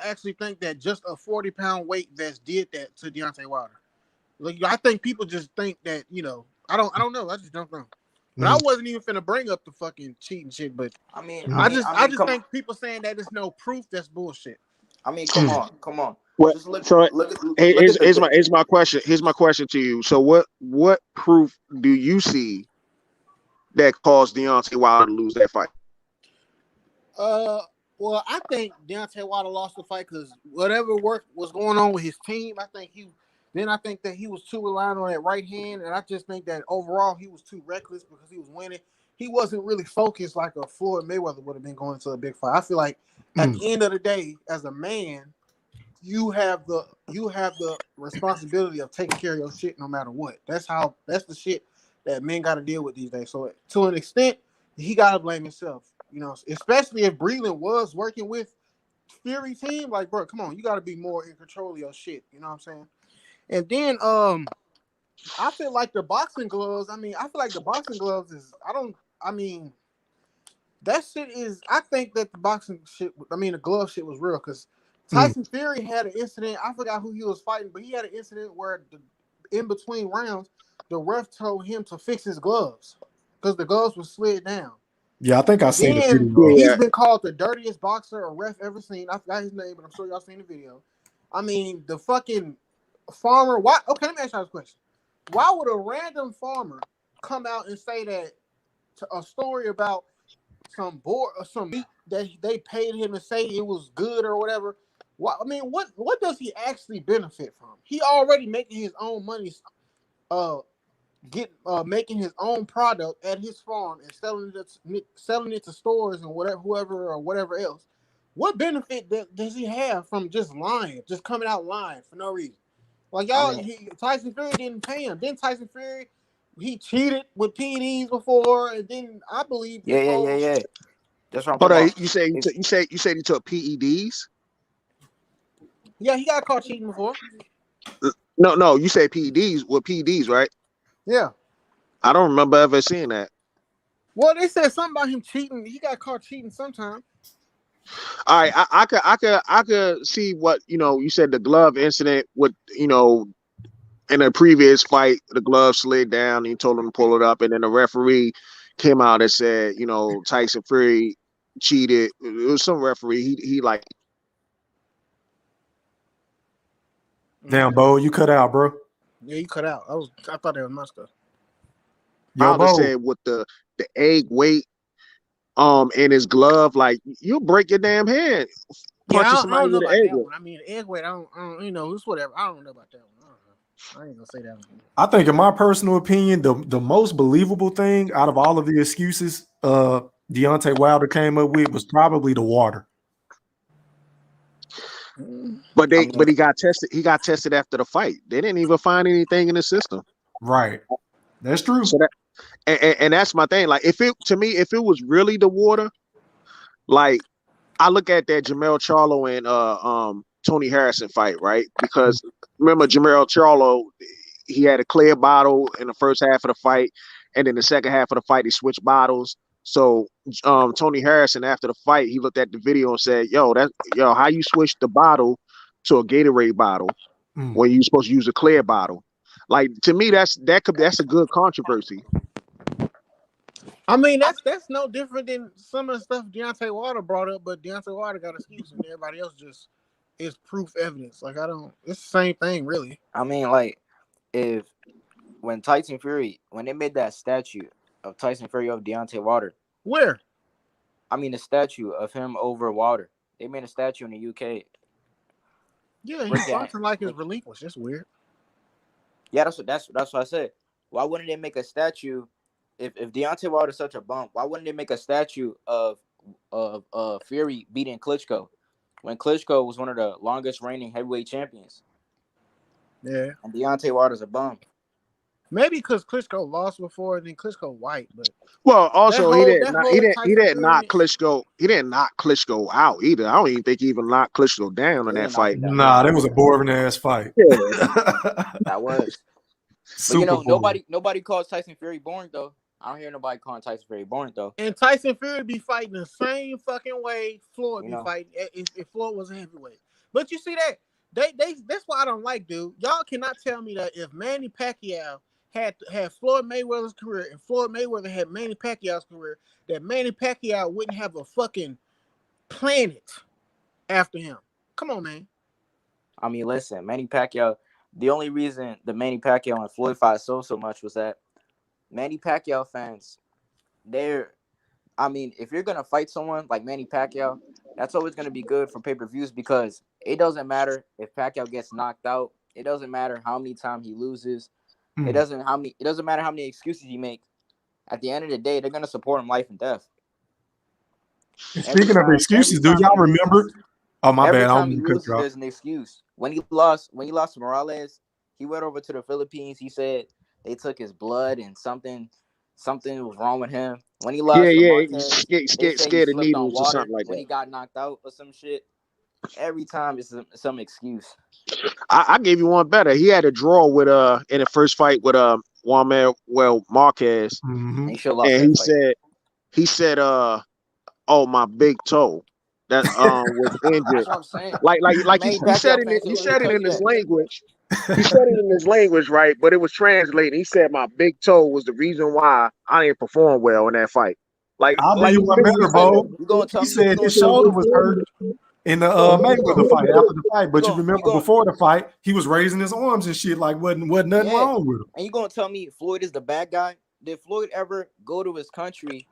actually think that just a 40-pound weight vest did that to Deontay Wilder. Like, I think people just think that, I don't know. I just don't know. But I wasn't even finna bring up the fucking cheating shit. But I just think people saying that there's no proof, that's bullshit. I mean, come on. Here's my question. Here's my question to you. So what proof do you see that caused Deontay Wilder to lose that fight? Well, I think Deontay Wilder lost the fight because whatever work was going on with his team, I think that he was too reliant on that right hand, and I just think that overall he was too reckless because he was winning. He wasn't really focused like a Floyd Mayweather would have been going to a big fight. I feel like at the end of the day, as a man, you have the responsibility of taking care of your shit no matter what. That's the shit that men got to deal with these days. So to an extent, he got to blame himself. Especially if Breland was working with Fury team, like, bro, come on, you got to be more in control of your shit. You know what I'm saying? And then, I feel like the boxing gloves. I feel like the boxing gloves is. That shit is. I think that the boxing shit. The glove shit was real because Tyson Fury had an incident. I forgot who he was fighting, but he had an incident where in between rounds, the ref told him to fix his gloves because the gloves were slid down. Yeah, I think I seen the video. He's been called the dirtiest boxer a ref ever seen. I forgot his name, but I'm sure y'all seen the video. The fucking farmer. Why? Okay, let me ask y'all this question. Why would a random farmer come out and say that a story about some board or some meat that they paid him to say it was good or whatever? What does he actually benefit from? He already making his own money, making his own product at his farm and selling it to stores and whatever else. What benefit does he have from just lying, just coming out lying for no reason? Like Tyson Fury didn't pay him. Then Tyson Fury, he cheated with PEDs before, and then I believe yeah. That's what I'm talking about. You said he took PEDs? Yeah, he got caught cheating before. No, you say PEDs with PEDs, right? Yeah. I don't remember ever seeing that. Well, they said something about him cheating. He got caught cheating sometime. All right, I could see what you said the glove incident with in a previous fight the glove slid down and he told him to pull it up, and then the referee came out and said Tyson Fury cheated. It was some referee. He like Damn, Bo, you cut out, bro. Yeah, you cut out. I thought that was my stuff. Yo, Wilder Bo. said with the egg weight in his glove, like you'll break your damn hand punching I somebody don't know with an about egg that weight. one. I mean, egg weight. I don't. It's whatever. I don't know about that one. I ain't gonna say that one. I think, in my personal opinion, the most believable thing out of all of the excuses Deontay Wilder came up with was probably the water. But he got tested. He got tested after the fight. They didn't even find anything in the system. Right. That's true. So that and that's my thing. Like if it was really the water, like I look at that Jamel Charlo and Tony Harrison fight, right? Because remember Jamel Charlo, he had a clear bottle in the first half of the fight, and then the second half of the fight he switched bottles. So Tony Harrison after the fight, he looked at the video and said, "Yo, how you switch the bottle to a Gatorade bottle when you're supposed to use a clear bottle?" Like to me, that's a good controversy. I mean, that's no different than some of the stuff Deontay Wilder brought up, but Deontay Wilder got excuse and everybody else just is proof evidence. Like it's the same thing, really. I mean, like when Tyson Fury, when they made that statue of Tyson Fury of Deontay Wilder. Where? I mean, the statue of him over Wilder. They made a statue in the UK. Yeah, he's fighting like it's relinquished. That's weird. Yeah, that's what I said. Why wouldn't they make a statue if Deontay Wilder is such a bump? Why wouldn't they make a statue of Fury beating Klitschko when Klitschko was one of the longest reigning heavyweight champions? Yeah, and Deontay Wilder's a bum. Maybe because Klitschko lost before, and then Klitschko white. But also he didn't knock Klitschko. He didn't knock Klitschko out either. I don't even think he even knocked Klitschko down in that fight. Nah, that was a boring ass fight. Yeah. That was. But nobody calls Tyson Fury boring though. I don't hear nobody calling Tyson Fury boring though. And Tyson Fury be fighting the same fucking way Floyd be fighting if Floyd was a heavyweight. But you see that that's why I don't like, dude. Y'all cannot tell me that if Manny Pacquiao had Floyd Mayweather's career and Floyd Mayweather had Manny Pacquiao's career, that Manny Pacquiao wouldn't have a fucking planet after him. Come on, man. I mean, listen, Manny Pacquiao. The only reason the Manny Pacquiao and Floyd fight so much was that Manny Pacquiao fans, if you're gonna fight someone like Manny Pacquiao, that's always gonna be good for pay-per-views because it doesn't matter if Pacquiao gets knocked out. It doesn't matter how many times he loses. It doesn't matter how many excuses he makes. At the end of the day, they're gonna support him life and death. Speaking of excuses, do y'all remember? Oh my bad, Every time he loses, there's an excuse. When he lost to Morales, he went over to the Philippines. He said they took his blood and something was wrong with him. When he lost to Marquez, scared of needles or something like that. When he got knocked out or some shit. Every time it's some excuse. I gave you one better. He had a draw with in the first fight with Juan Manuel Marquez, and he said oh, my big toe that was injured. That's what I'm saying. Like he said it in his language. He said it in his language, right? But it was translated. He said my big toe was the reason why I didn't perform well in that fight. I'll be one better, Bo. He said his shoulder was hurt in the Mayweather fight after the fight. But you remember before the fight, he was raising his arms and shit like wasn't nothing wrong with him. And you gonna tell me Floyd is the bad guy? Did Floyd ever go to his country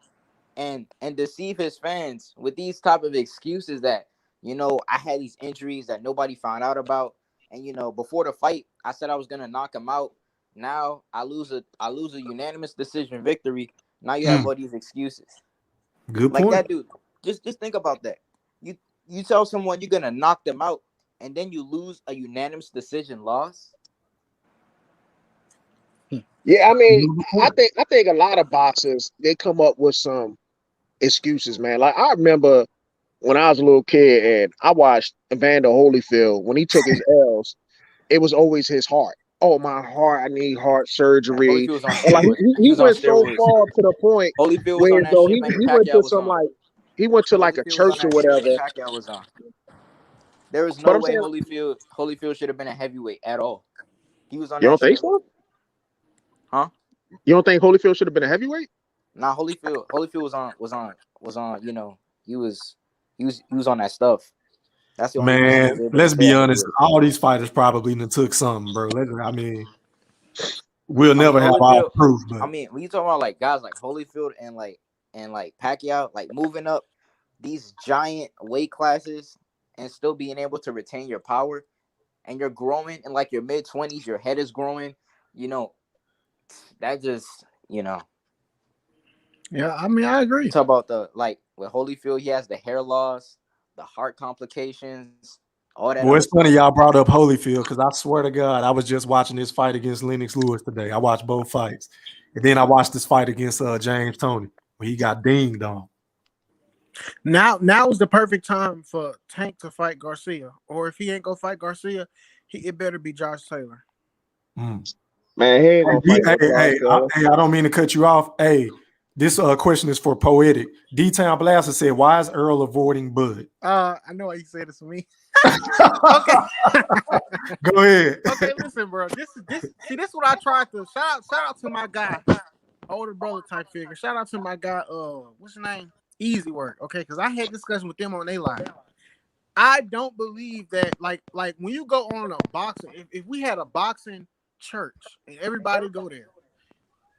and deceive his fans with these type of excuses that I had these injuries that nobody found out about, and before the fight I said I was gonna knock him out. Now I lose a unanimous decision victory. Now you have all these excuses. Good point. Like that dude. Just think about that. You tell someone you're gonna knock them out, and then you lose a unanimous decision loss. Yeah, I mean, I think a lot of boxers they come up with some excuses, man. Like I remember when I was a little kid and I watched Evander Holyfield when he took his L's, it was always his heart. Oh, my heart! I need heart Man, surgery. Holyfield was on And like steroids. he He was on went so steroids. far to the point Holyfield was where on that though shit Manny he went Pacquiao to was some on. like he went to like a Holyfield was on church or that shit Manny whatever. Pacquiao was on. There was But no I'm way saying, Holyfield should have been a heavyweight at all. He was on you don't that think shit. so? Huh? You don't think Holyfield should have been a heavyweight? Nah, Holyfield was on, you know, he was on that stuff. That's the only reason he was Man, able to let's stay be at honest. heavyweight. All these fighters probably done took something, bro. I mean, we'll I mean, never have all Holyfield. proof, I but mean, when you talk about like guys like Holyfield and Pacquiao, like moving up these giant weight classes and still being able to retain your power, and you're growing in like your mid-20s, your head is growing, you know, that just, you know. Yeah, I mean, I agree. Talk about the like with Holyfield, he has the hair loss, the heart complications, all that boy, other it's funny stuff. y'all brought up Holyfield because I swear to God, I was just watching this fight against Lennox Lewis today. I watched both fights, and then I watched this fight against James Toney where he got dinged on. Now is the perfect time for Tank to fight Garcia, or if he ain't gonna fight Garcia, it better be Josh Taylor. Mm. Man, he ain't gonna fight no Josh Taylor. I don't mean to cut you off. Hey, this question is for Poetic. D-Town Blaster said, "Why is Earl avoiding Bud?" I know why you said this to me. Okay. Go ahead. Okay, listen, bro. This is what I tried to shout out to my guy, older brother type figure. Shout out to my guy, what's his name? Easy Work. Okay, because I had discussion with them on their live. I don't believe that like when you go on a boxing, if we had a boxing church and everybody go there,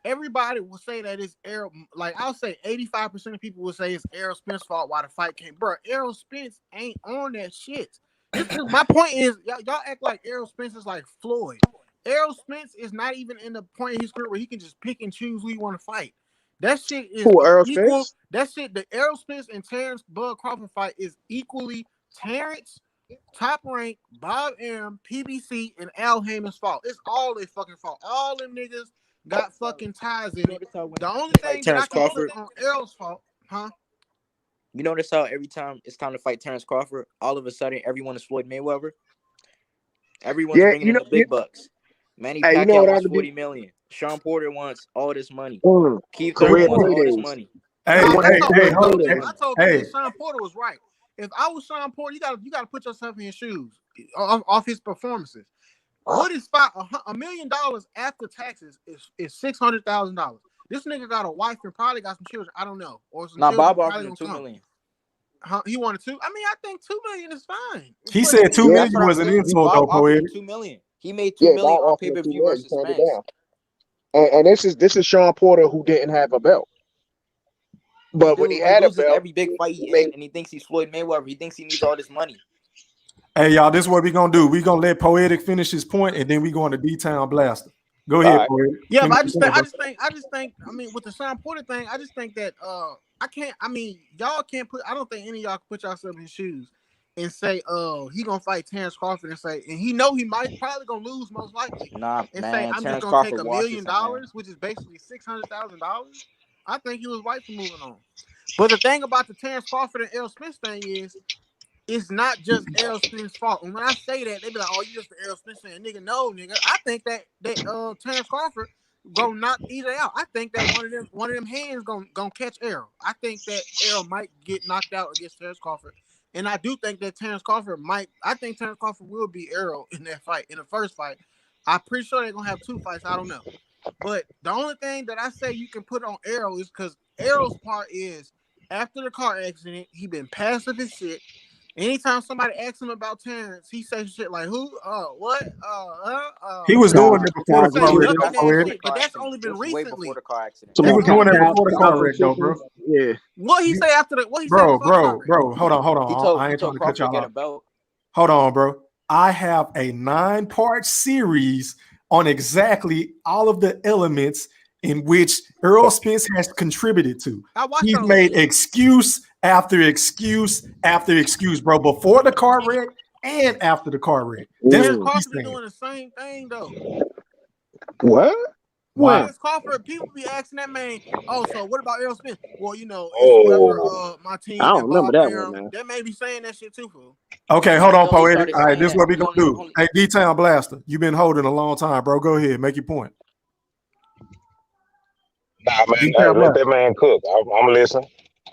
everybody will say that it's Errol. Like I'll say 85% of people will say it's Errol Spence's fault why the fight came. Bro, Errol Spence ain't on that shit. My point is y'all act like Errol Spence is like Floyd. Errol Spence is not even in the point in his career where he can just pick and choose who he want to fight. That shit is Who, Earl equal. Spence? That shit, the Errol Spence and Terrence Bud Crawford fight is equally Terrence, Top Rank, Bob Arum, PBC, and Al Heyman's fault. It's all their fucking fault. All them niggas got fucking ties in it. The only thing that I Terrence can Crawford. put on Errol's fault, huh? You notice how every time it's time to fight Terrence Crawford, all of a sudden everyone is Floyd Mayweather. Everyone's bringing in the big bucks. Manny Hey, Pacquiao wants what 40 million. Sean Porter wants all this money. Keith Career Thurman wants all this paydays. money. Hey, I told hey, Sean Porter was right. If I was Sean Porter, you gotta put yourself in his shoes off his performances. What is $1 million after taxes is $600,000. This nigga got a wife and probably got some children. I don't know, or some Now children Bob probably offered him gonna $2 come. million. He wanted $2 million. I mean, I think $2 million is fine. He said $2 million was an insult, though, Bob offered him Poetic. $2 million. He made $2 million on pay-per-view versus Spence. And this is Sean Porter who didn't have a belt. But when he had a loses belt, every big fight he in, and he thinks he's Floyd Mayweather. He thinks he needs all this money. Hey, y'all, this is what we're going to do. We're going to let Poetic finish his point, and then we're going to D-Town Blaster. Go ahead, right. Poetic. Yeah, but I Finish just think, I mean, with the Sean Porter thing, I just think that y'all can't put, I don't think any of y'all can put yourself in his shoes and say, he gonna fight Terrence Crawford and say, and he know he probably gonna lose most likely. Nah, and man, say, I'm Terrence just gonna Crawford take $1 million, which is basically $600,000. I think he was right for moving on. But the thing about the Terrence Crawford and Errol Spence thing is, it's not just Errol Spence's fault. And when I say that, they be like, "Oh, you just the Errol Spence fan, nigga." No, nigga. I think that Terrence Crawford gonna knock either out. I think that one of them hands gonna catch Errol. I think that Errol might get knocked out against Terrence Crawford, and I do think that Terrence Crawford might. I think Terrence Crawford will beat Errol in that fight, in the first fight. I'm pretty sure they're gonna have 2 fights. I don't know, but the only thing that I say you can put on Errol is because Errol's part is after the car accident, he been passive as shit. Anytime somebody asks him about Terrence, he says shit like, "Who? What? He was doing it before the car wreck, but that's only been recently. Way before the car accident. He was doing it before the car wreck, though, bro. Yeah. What he say after that? What he bro, say before the car wreck? Bro, hold on. I ain't trying to cut y'all off. Hold on, bro. I have a 9-part series on exactly all of the elements in which Errol Spence has contributed to. He's made excuse after excuse after excuse, bro, before the car wreck and after the car wreck. Terrence Crawford is doing the same thing, though. What? Wow. Terrence Crawford, people be asking that man, oh, so what about Errol Spence? Well, you know, it's whoever my team I don't remember that Aaron, one, man. they may be saying that shit too, fool. Okay, hold on, He only Poetic. started All right, saying this is that. what we He gonna only- do. only- Hey, D-Town Blaster, you've been holding a long time, bro. Go ahead, make your point. Nah, man, D-Town let Blaster. that man cook. I'm listening.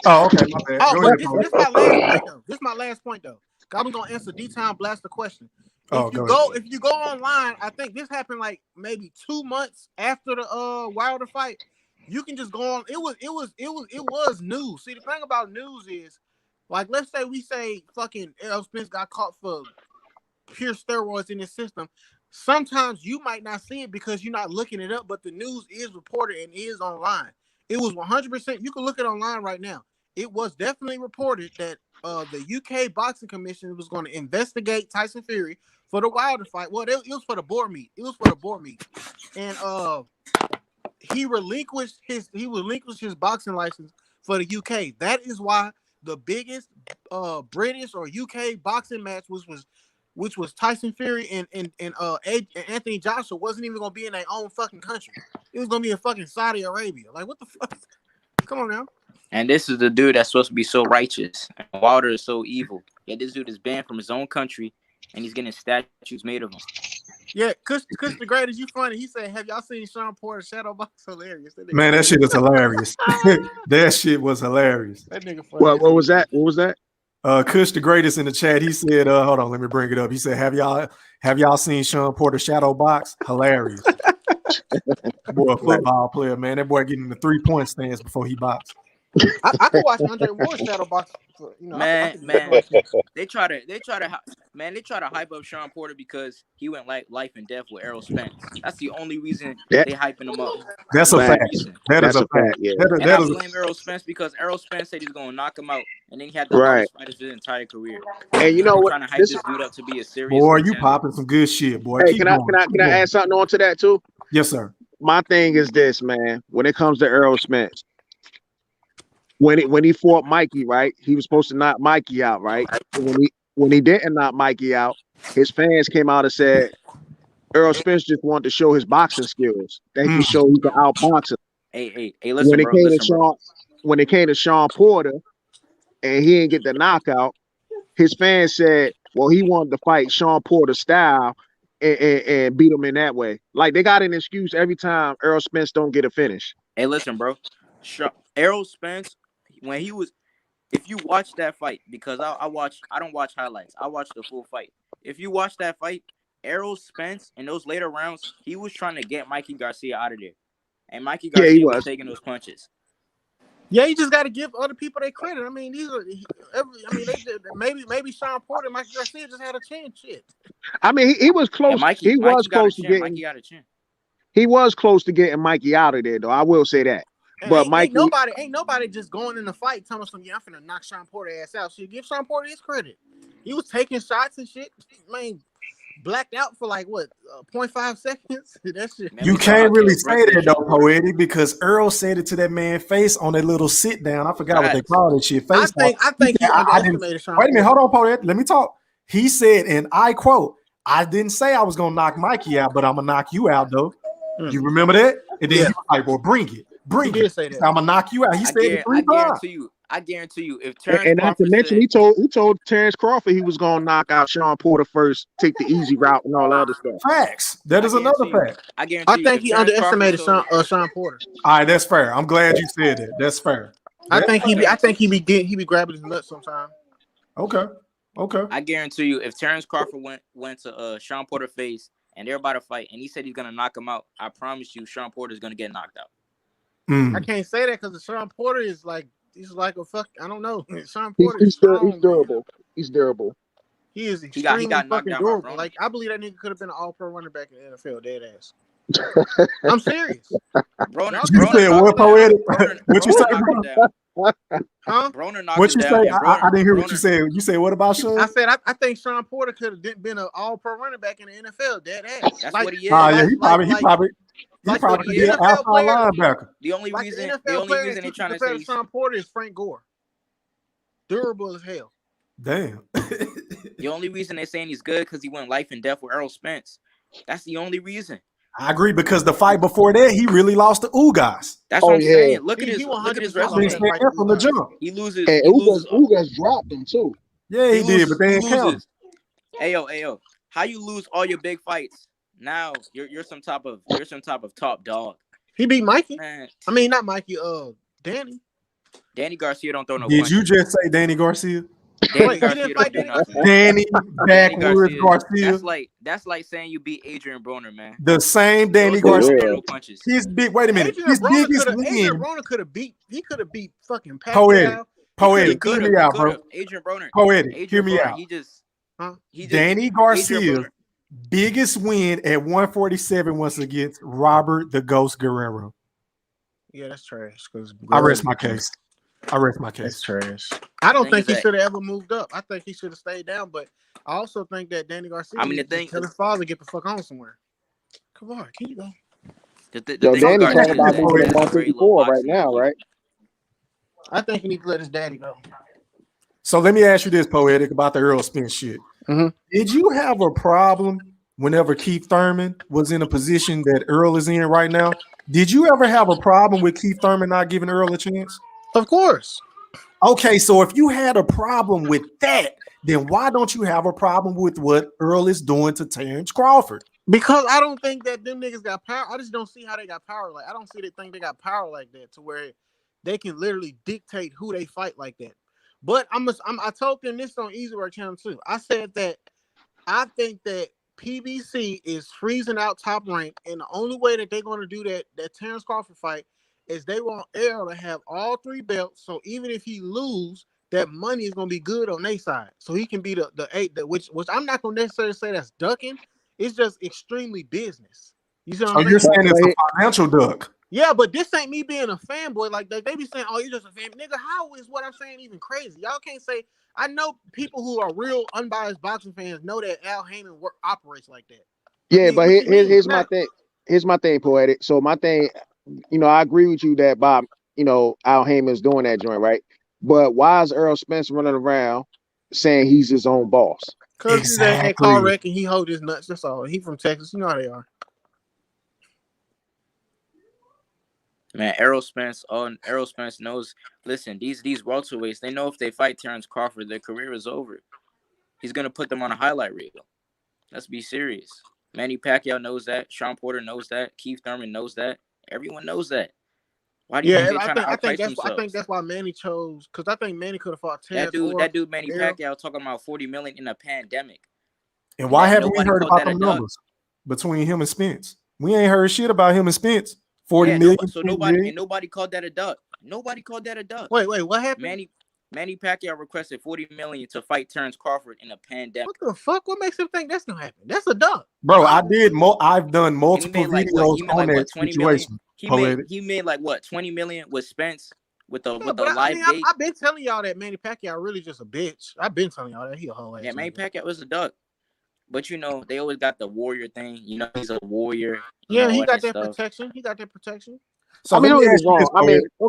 Oh, okay, my bad. Oh, Go but ahead, this Poetic. my last point though. This is my last point though. I'm gonna answer D-Town Blaster question. Oh, If you go ahead. if you go online, I think this happened like maybe 2 months after the Wilder fight. You can just go on. It was news. See, the thing about news is, like, let's say we say fucking Errol Spence got caught for pure steroids in his system. Sometimes you might not see it because you're not looking it up, but the news is reported and is online. It was 100%. You can look it online right now. It was definitely reported that the UK Boxing Commission was going to investigate Tyson Fury for the Wilder fight. Well, it was for the board meet. It was for the board meet, and he relinquished his boxing license for the UK. That is why the biggest British or UK boxing match which was Tyson Fury and Anthony Joshua wasn't even gonna be in their own fucking country. It was gonna be in fucking Saudi Arabia. Like, what the fuck? Come on now. And this is the dude that's supposed to be so righteous. And Wilder is so evil. Yet this dude is banned from his own country, and he's getting statues made of him. Yeah, Kush the Greatest, you funny. He said, "Have y'all seen Sean Porter shadow box?" Hilarious. Man, that shit is hilarious. That shit was hilarious. That nigga funny. What was that? What was that? Kush the Greatest in the chat. He said, hold on, let me bring it up. He said, have y'all seen Sean Porter shadow box? Hilarious. Boy, a football player, man. That boy getting the 3-point stance before he boxed. I could watch Andre Ward shadow box. Man, they try to hype up Sean Porter because he went like life and death with Errol Spence. That's the only reason they hyping him up. That's a fact. That's a fact. Yeah. And I blame Errol Spence because Errol Spence said he's going to knock him out, and then he had the hardest fight of his entire career. And you know what? Trying to hype this dude up to be a serious. Boy, contender. You popping some good shit, boy. Hey, can I add something on to that too? Yes, sir. My thing is this, man. When it comes to Errol Spence, when he fought Mikey, right? He was supposed to knock Mikey out, right? And when he didn't knock Mikey out, his fans came out and said Errol Spence just wanted to show his boxing skills. That he can show he can outbox him. Hey, listen, when it came to Sean Porter, and he didn't get the knockout, his fans said, well, he wanted to fight Sean Porter style and beat him in that way. Like, they got an excuse every time Errol Spence don't get a finish. Hey, listen, bro. Errol Spence, when he was, if you watch that fight, because I don't watch highlights. I watch the full fight. If you watch that fight, Errol Spence in those later rounds, he was trying to get Mikey Garcia out of there, and Mikey Garcia was taking those punches. Yeah, you just got to give other people their credit. I mean, maybe Sean Porter, Mikey Garcia just had a chin. Shit. I mean, he was close. He was close to getting. Mikey got a chin. He was close to getting Mikey out of there, though. I will say that. And but ain't nobody just going in the fight telling some, I'm finna knock Sean Porter ass out. So you give Sean Porter his credit. He was taking shots and shit. Man, blacked out for like what 0.5 seconds. That shit. You can't really say that though, Poetic, because Earl said it to that man's face on that little sit down. I forgot what they call that shit. Face I think he underestimated Sean. Wait a minute, hold on, Poetic. Let me talk. He said, and I quote, "I didn't say I was gonna knock Mikey out, but I'm gonna knock you out though." You remember that? And then he was like, "Well, bring it." He did say that. I'm gonna knock you out. He said it 3 times. I guarantee you, if Terrence and not to mention, he told Terrence Crawford he was gonna knock out Sean Porter first, take the easy route, and all that other stuff. Facts. That is another fact. I think he underestimated Sean Porter. All right, that's fair. I'm glad you said that. That's fair. I think he be grabbing his nuts sometime. Okay. I guarantee you, if Terrence Crawford went to Sean Porter face and they're about to fight, and he said he's gonna knock him out, I promise you, Sean Porter is gonna get knocked out. I can't say that because Sean Porter is like a fuck. I don't know. Sean Porter he's durable. He's durable. He is extremely fucking durable. Like, I believe that nigga could have been an all-pro running back in the NFL. Dead ass. I'm serious. You said what, Poetic? What you say? Huh? What you say? I didn't hear what you said. You said what about Sean? I said I think Sean Porter could have been an all-pro running back in the NFL. Dead ass. That's what he is. Yeah, he probably be an outside linebacker. The only reason they're trying to say Sean Porter is Frank Gore. Durable as hell. Damn. The only reason they're saying he's good because he went life and death with Errol Spence. That's the only reason. I agree because the fight before that, he really lost to Ugas. That's Oh what I'm yeah, saying. Look at He his 100% I've been resume. saying that from the jump. He loses. and He loses. Ugas dropped him too. Yeah, he did, but they He ain't count. loses. Ayo. How you lose all your big fights? Now you're some type of top dog. He beat Mikey. Man, I mean, not Mikey. Danny. Danny Garcia don't throw no Did punches. you just say Danny Garcia? Danny Wait, he Garcia didn't don't fight do Danny nothing. Danny Danny Backwoods Garcia. That's like saying you beat Adrian Broner, man. The same Danny Those guys Garcia. don't throw no punches. His big. Wait a minute. Adrian His biggest Adrian win. Broner could have beat. He could have beat fucking Poetic. Pacquiao. Poetic. He Hear could me out, have. bro. Adrian Broner. Poetic. Hear Adrian me Broner. out. He just. Danny Garcia's biggest win at 147 was against Robert the Ghost Guerrero. Yeah, that's trash. I rest my case. That's trash. I don't think he that- should have ever moved up. I think he should have stayed down. But I also think that Danny Garcia. I mean, the needs to thing tell is- his father to get the fuck on somewhere. Come on, can you go? The thing Yo, with Danny Garcia talking is about that moving he's to a very low 154 right boxing now, IQ. right? I think he needs to let his daddy go. So let me ask you this, Poetic, about the Earl Spence shit. Mhm. Did you have a problem whenever Keith Thurman was in a position that Earl is in right now? Did you ever have a problem with Keith Thurman not giving Earl a chance? Of course. Okay, so if you had a problem with that, then why don't you have a problem with what Earl is doing to Terrence Crawford? Because I don't think that them niggas got power. I just don't see how they got power. Like I don't see they think they got power like that to where they can literally dictate who they fight like that. But I told them this on Easy Work Channel too. I said that I think that PBC is freezing out Top Rank, and the only way that they're going to do that Terrence Crawford fight is they want Errol to have all three belts. So even if he lose, that money is going to be good on their side. So he can be the eight, which I'm not going to necessarily say that's ducking. It's just extremely business. You see what I'm saying? You're saying it's a financial duck. Yeah, but this ain't me being a fanboy. Like they be saying, "Oh, you're just a fan, nigga." How is what I'm saying even crazy? Y'all can't say. I know people who are real unbiased boxing fans know that Al Heyman operates like that. Yeah, but here's my Now- thing. Here's my thing, Poetic. So my thing, I agree with you that Bob, Al Heyman's doing that joint, right? But why is Earl Spence running around saying he's his own boss? Because he's at car wreck and he hold his nuts. That's all. He from Texas. You know how they are. Man, Errol Spence knows. Listen, these welterweights, they know if they fight Terrence Crawford, their career is over. He's gonna put them on a highlight reel. Let's be serious. Manny Pacquiao knows that. Sean Porter knows that. Keith Thurman knows that. Everyone knows that. Why do you think they're trying to outprice themselves? I think that's why Manny chose, because I think Manny could have fought Terrence. That dude Manny Pacquiao talking about $40 million in a pandemic. And why haven't we heard about them numbers between him and Spence? We ain't heard shit about him and Spence. 40 million. So nobody called that a duck. Nobody called that a duck. Wait, what happened? Manny Pacquiao requested $40 million to fight Terrence Crawford in a pandemic. What the fuck? What makes him think that's gonna happen? That's a duck, bro. I've done multiple videos on that situation. He made like what, 20 million with Spence with the live gate. I've been telling y'all that Manny Pacquiao really just a bitch. I've been telling y'all that he a whole ass. Yeah, Manny Pacquiao was a duck. But they always got the warrior thing. He's a warrior. Yeah, he got that protection. So don't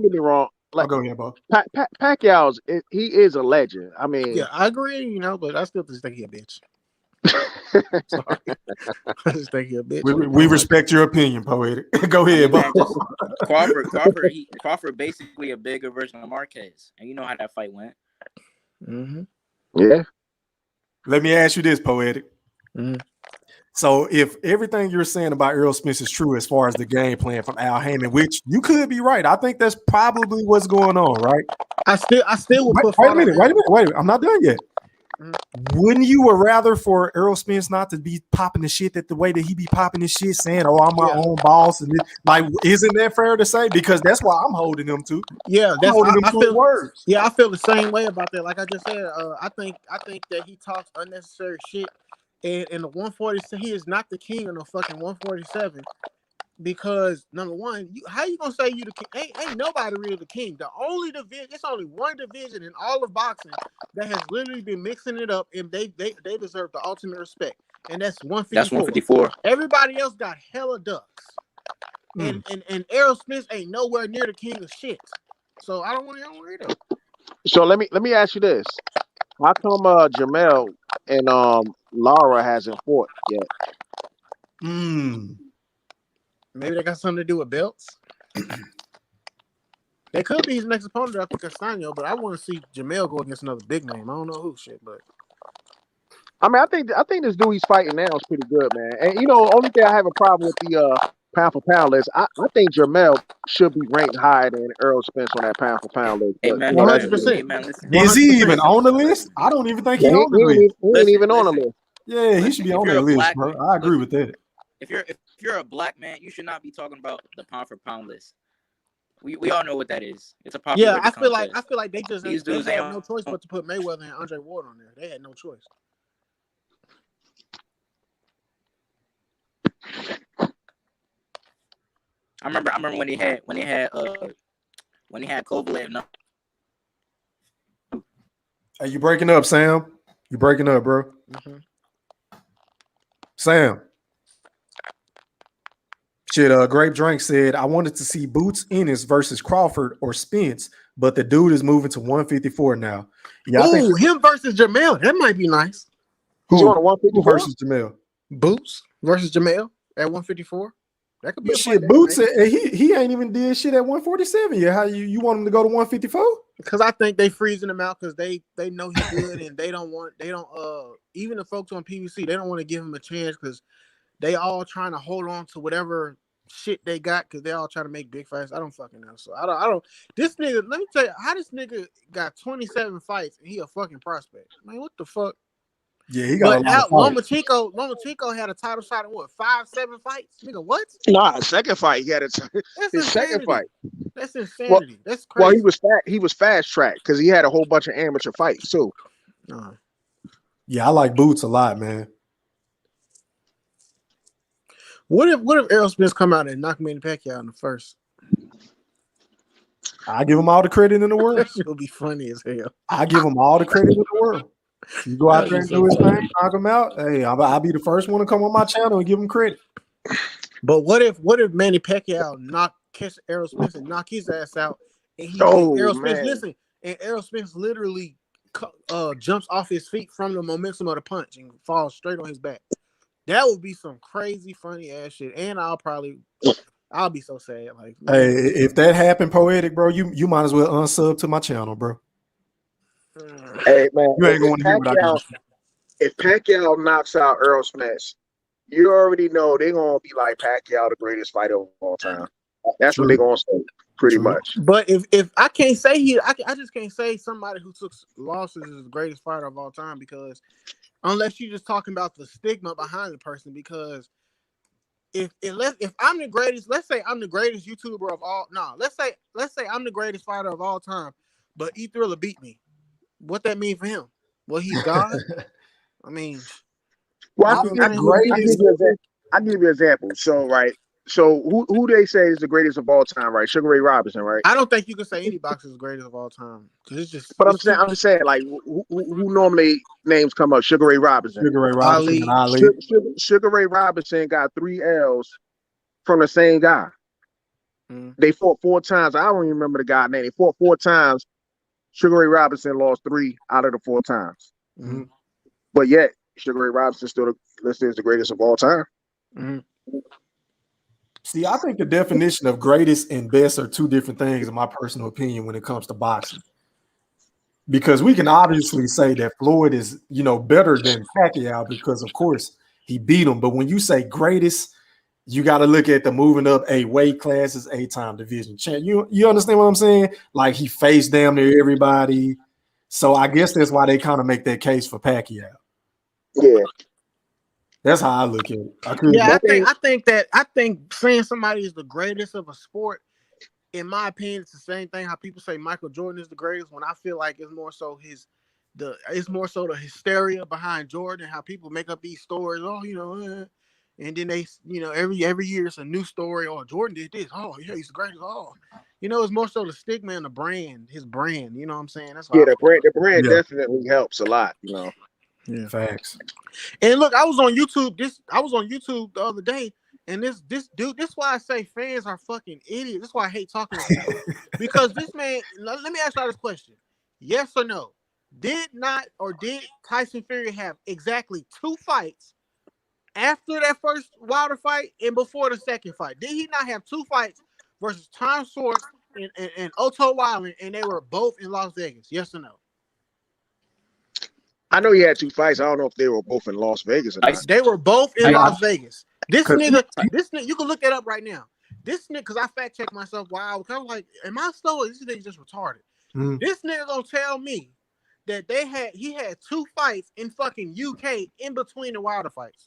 get me wrong. Like, go ahead, bro. Pacquiao's he is a legend. I mean, yeah, I agree. But I still just think he a bitch. Sorry, I just think he a bitch. We respect your opinion, Poetic. Go ahead, bro. Crawford basically a bigger version of Marquez, and you know how that fight went. Mm-hmm. Yeah. Let me ask you this, Poetic. Mm-hmm. So if everything you're saying about Errol Spence is true as far as the game plan from Al Heyman, which you could be right, I think that's probably what's going on, right? I still would put. Wait a minute. I'm not done yet. Mm-hmm. Wouldn't you rather for Errol Spence not to be popping the shit that the way that he be popping this shit, saying, "Oh, I'm my own boss," and isn't that fair to say? Because that's why I'm holding him to. Yeah, I feel words. Yeah, I feel the same way about that. Like I just said, I think that he talks unnecessary shit. And in the 147, he is not the king of the fucking 147. Because number one, how you gonna say you the king? Ain't nobody really the king. The only division, it's only one division in all of boxing that has literally been mixing it up, and they deserve the ultimate respect. And that's 154. That's 154. Everybody else got hella ducks. And Errol Spence ain't nowhere near the king of shit. So I don't want to hear that. So let me ask you this: how come Jamel and Lara hasn't fought yet? Maybe they got something to do with belts. They could be his next opponent after Castaño, but I want to see Jamel go against another big name. I don't know who shit, but I mean, I think this dude he's fighting now is pretty good, man. And you know, only thing I have a problem with the pound for pound list, I think Jermell should be ranked higher than Earl Spence on that pound for pound list. Hey But man, you know, that's hey 100%. man, listen. Is he even 100%. on the list? I don't even think yeah, he on the list. he ain't even on the Listen. list. Yeah, he Listen, should be if on you're that a list, black bro. man, I agree with listen, that. if you're a black man, you should not be talking about the pound for pound list. We all know what that is. It's a Yeah, popularity contest. I feel like they These they dudes had ain't no choice but to put Mayweather and Andre Ward on there. They had no choice. I remember when he had Kovalev. No, Hey, you breaking up, Sam? You breaking up, bro? Mm-hmm. Sam. Shit, Grape Drink said, I wanted to see Boots Ennis versus Crawford or Spence, but the dude is moving to 154 now. Yeah, I think Him versus Jamel. That might be nice. He's who, on a 154 versus Jamel. Boots versus Jamel at 154. That could be But a shit, fight. Boots, he ain't even did shit at 147 yet. How you want him to go to 154? Because I think they freezing him out because they know he's good and they don't even the folks on PVC, they don't want to give him a chance because they all trying to hold on to whatever shit they got because they all trying to make big fights. I don't fucking know. So I don't this nigga, let me tell you how this nigga got 27 fights and he a fucking prospect. Man, what the fuck? Yeah, he got But a lot of fights. Lomachenko had a title shot in what 5-7 fights? Nigga, what? Nah, second fight he had That's his second insanity. fight. That's insanity. That's Well, crazy. he was fast tracked because he had a whole bunch of amateur fights too. Yeah, I like Boots a lot, man. What if Errol Spence come out and knock Manny Pacquiao in the first? I give him all the credit in the world. That shit will be funny as hell. I give him all the credit in the world. You go out there and do his thing, knock him out. Hey, I'll be the first one to come on my channel and give him credit. But what if Manny Pacquiao catch Errol Spence and knock his ass out, and Errol Spence literally jumps off his feet from the momentum of the punch and falls straight on his back? That would be some crazy funny ass shit, and I'll be so sad. Like, man. Hey, if that happened, Poetic, bro, you might as well unsub to my channel, bro. Hey man, You ain't going to hear what I got. If Pacquiao knocks out Earl Spence, you already know they're gonna be like Pacquiao, the greatest fighter of all time. That's what they're gonna say, pretty much. But if I can't say I just can't say somebody who took losses is the greatest fighter of all time because unless you're just talking about the stigma behind the person. Because if I'm the greatest, let's say I'm the greatest YouTuber of all. No, let's say I'm the greatest fighter of all time, but E Thriller beat me. What that mean for him? Well, he's God. I mean, well, I'll give you an example. So who they say is the greatest of all time, right? Sugar Ray Robinson, right? I don't think you can say any boxer is the greatest of all time because it's just. But I'm just saying, like, who normally names come up? Sugar Ray Robinson, Ali. Sugar Ray Robinson got 3 L's from the same guy. Mm. They fought 4 times. I don't even remember the guy's name. They fought 4 times. Sugar Ray Robinson lost 3 out of the 4 times. Mm-hmm. But yet, Sugar Ray Robinson still listed as the greatest of all time. Mm-hmm. See, I think the definition of greatest and best are 2 different things, in my personal opinion, when it comes to boxing. Because we can obviously say that Floyd is, better than Pacquiao because, of course, he beat him. But when you say greatest, you got to look at the moving up a weight classes, 8-time division champ. You understand what I'm saying? Like, he faced damn near everybody. So I guess that's why they kind of make that case for Pacquiao. Yeah. That's how I look at it. I think saying somebody is the greatest of a sport, in my opinion, it's the same thing how people say Michael Jordan is the greatest. When I feel like it's more so the hysteria behind Jordan, how people make up these stories. Oh, and then they, every year it's a new story. Oh, Jordan did this. Oh, yeah, he's the greatest. Oh, it's more so the stigma and the brand, his brand. You know what I'm saying? That's why the brand definitely helps a lot. Yeah, facts. And look, I was on YouTube the other day, and this dude, this is why I say fans are fucking idiots. This is why I hate talking to people. Because this man, let me ask y'all this question. Yes or no? Did Tyson Fury have exactly 2 fights after that first Wilder fight and before the second fight? Did he not have 2 fights versus Tom Schwartz and Otto Wilder, and they were both in Las Vegas? Yes or no? I know he had 2 fights. I don't know if they were both in Las Vegas or not. They were both in Las Vegas. This nigga, you can look that up right now. This nigga, because I fact checked myself while I was like, am I slow or is this nigga just retarded? This nigga gonna tell me that he had 2 fights in fucking UK in between the Wilder fights.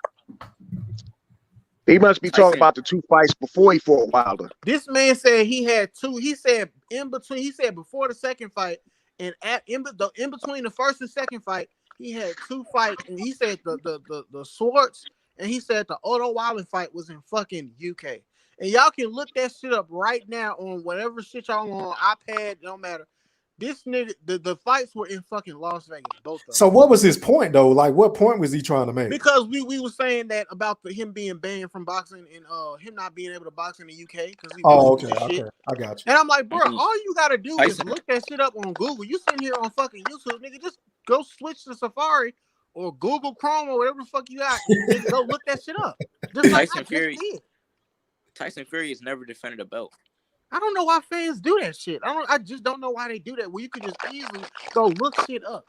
He must be talking about the 2 fights before he fought Wilder. This man said he had 2. He said in between. He said before the second fight and in between the first and second fight, he had 2 fights. And he said the Swartz and he said the Otto Wilder fight was in fucking UK. And y'all can look that shit up right now on whatever shit y'all on iPad. Don't matter. This nigga, the fights were in fucking Las Vegas, both of them. So what was his point though? Like, what point was he trying to make? Because we were saying that about him being banned from boxing and him not being able to box in the UK because he okay, I got you. And I'm like, bro, all you gotta do is look that shit up on Google. You sitting here on fucking YouTube, nigga, just go switch to Safari or Google Chrome or whatever the fuck you got. And go look that shit up. Just like Tyson Fury has never defended a belt. I don't know why fans do that shit. I just don't know why they do that. Well, you could just easily go look shit up.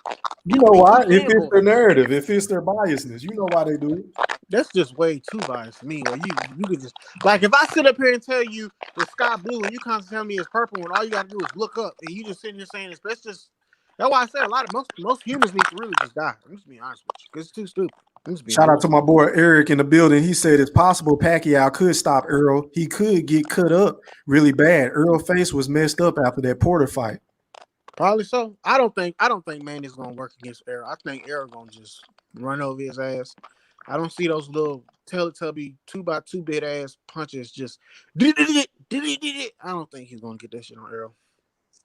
You know why? If it's their narrative, if it's their biasness, you know why they do it. That's just way too biased to me. Or you could just like if I sit up here and tell you the sky blue and you constantly tell me it's purple and all you gotta do is look up and you just sitting here saying this. That's why I said most humans need to really just die. I'm just being honest with you because it's too stupid. Shout out to my boy Eric in the building. He said it's possible Pacquiao could stop Earl. He could get cut up really bad. Earl's face was messed up after that Porter fight. Probably so. I don't think Manny's gonna work against Earl. I think Earl gonna just run over his ass. I don't see those little Teletubby 2x2 bit ass punches just. I don't think he's gonna get that shit on Earl.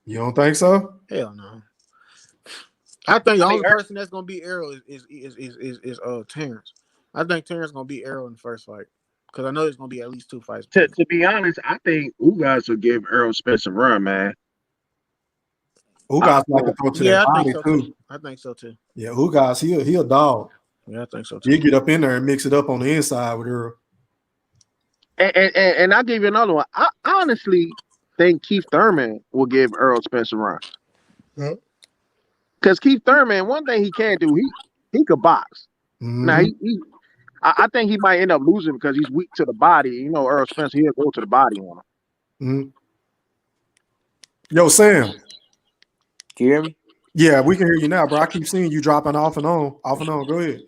You don't think so? Hell no. I think the only person that's gonna beat Errol is Terrence. I think Terrence gonna beat Errol in the first fight because I know there's gonna be at least 2 fights. To be honest, I think Ugas will give Errol Spence a run, man. Ugas like to throw to that body too. I think so too. Yeah, Ugas, he a dog. Yeah, I think so too. He'll get up in there and mix it up on the inside with Earl. And I'll give you another one. I honestly think Keith Thurman will give Errol Spence a run. Because Keith Thurman, one thing he can do, he could box. Now I think he might end up losing because he's weak to the body. You know, Earl Spence, he'll go to the body on him. Yo, Sam. Can you hear me? Yeah, we can hear you now, bro. I keep seeing you dropping off and on. Go ahead.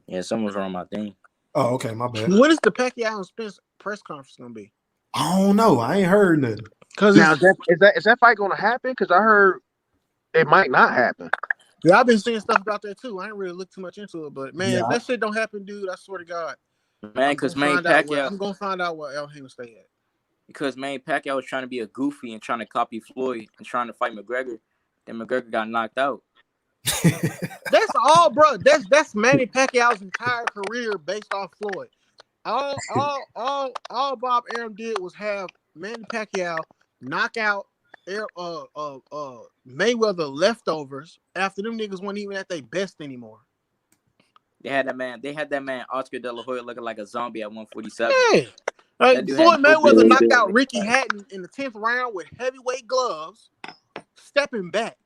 Yeah, someone's wrong with my thing. Oh, okay, my bad. When is the Pacquiao and Spence press conference gonna be? I don't know. I ain't heard nothing. Now is that fight gonna happen? Because I heard it might not happen. Yeah, I've been seeing stuff about that too. I ain't really looked too much into it, but man, if that shit don't happen, dude, I swear to God, man, because Pacquiao, I'm gonna find out where El Haim stay at. Because Pacquiao was trying to be a goofy and trying to copy Floyd and trying to fight McGregor. Then McGregor got knocked out. That's all, bro. That's Manny Pacquiao's entire career based off Floyd. All Bob Arum did was have Manny Pacquiao knock out Mayweather leftovers after them niggas weren't even at their best anymore. They had that man Oscar De La Hoya looking like a zombie at 147. Hey, Floyd Mayweather knocked out Ricky Hatton in the 10th round with heavyweight gloves, stepping back.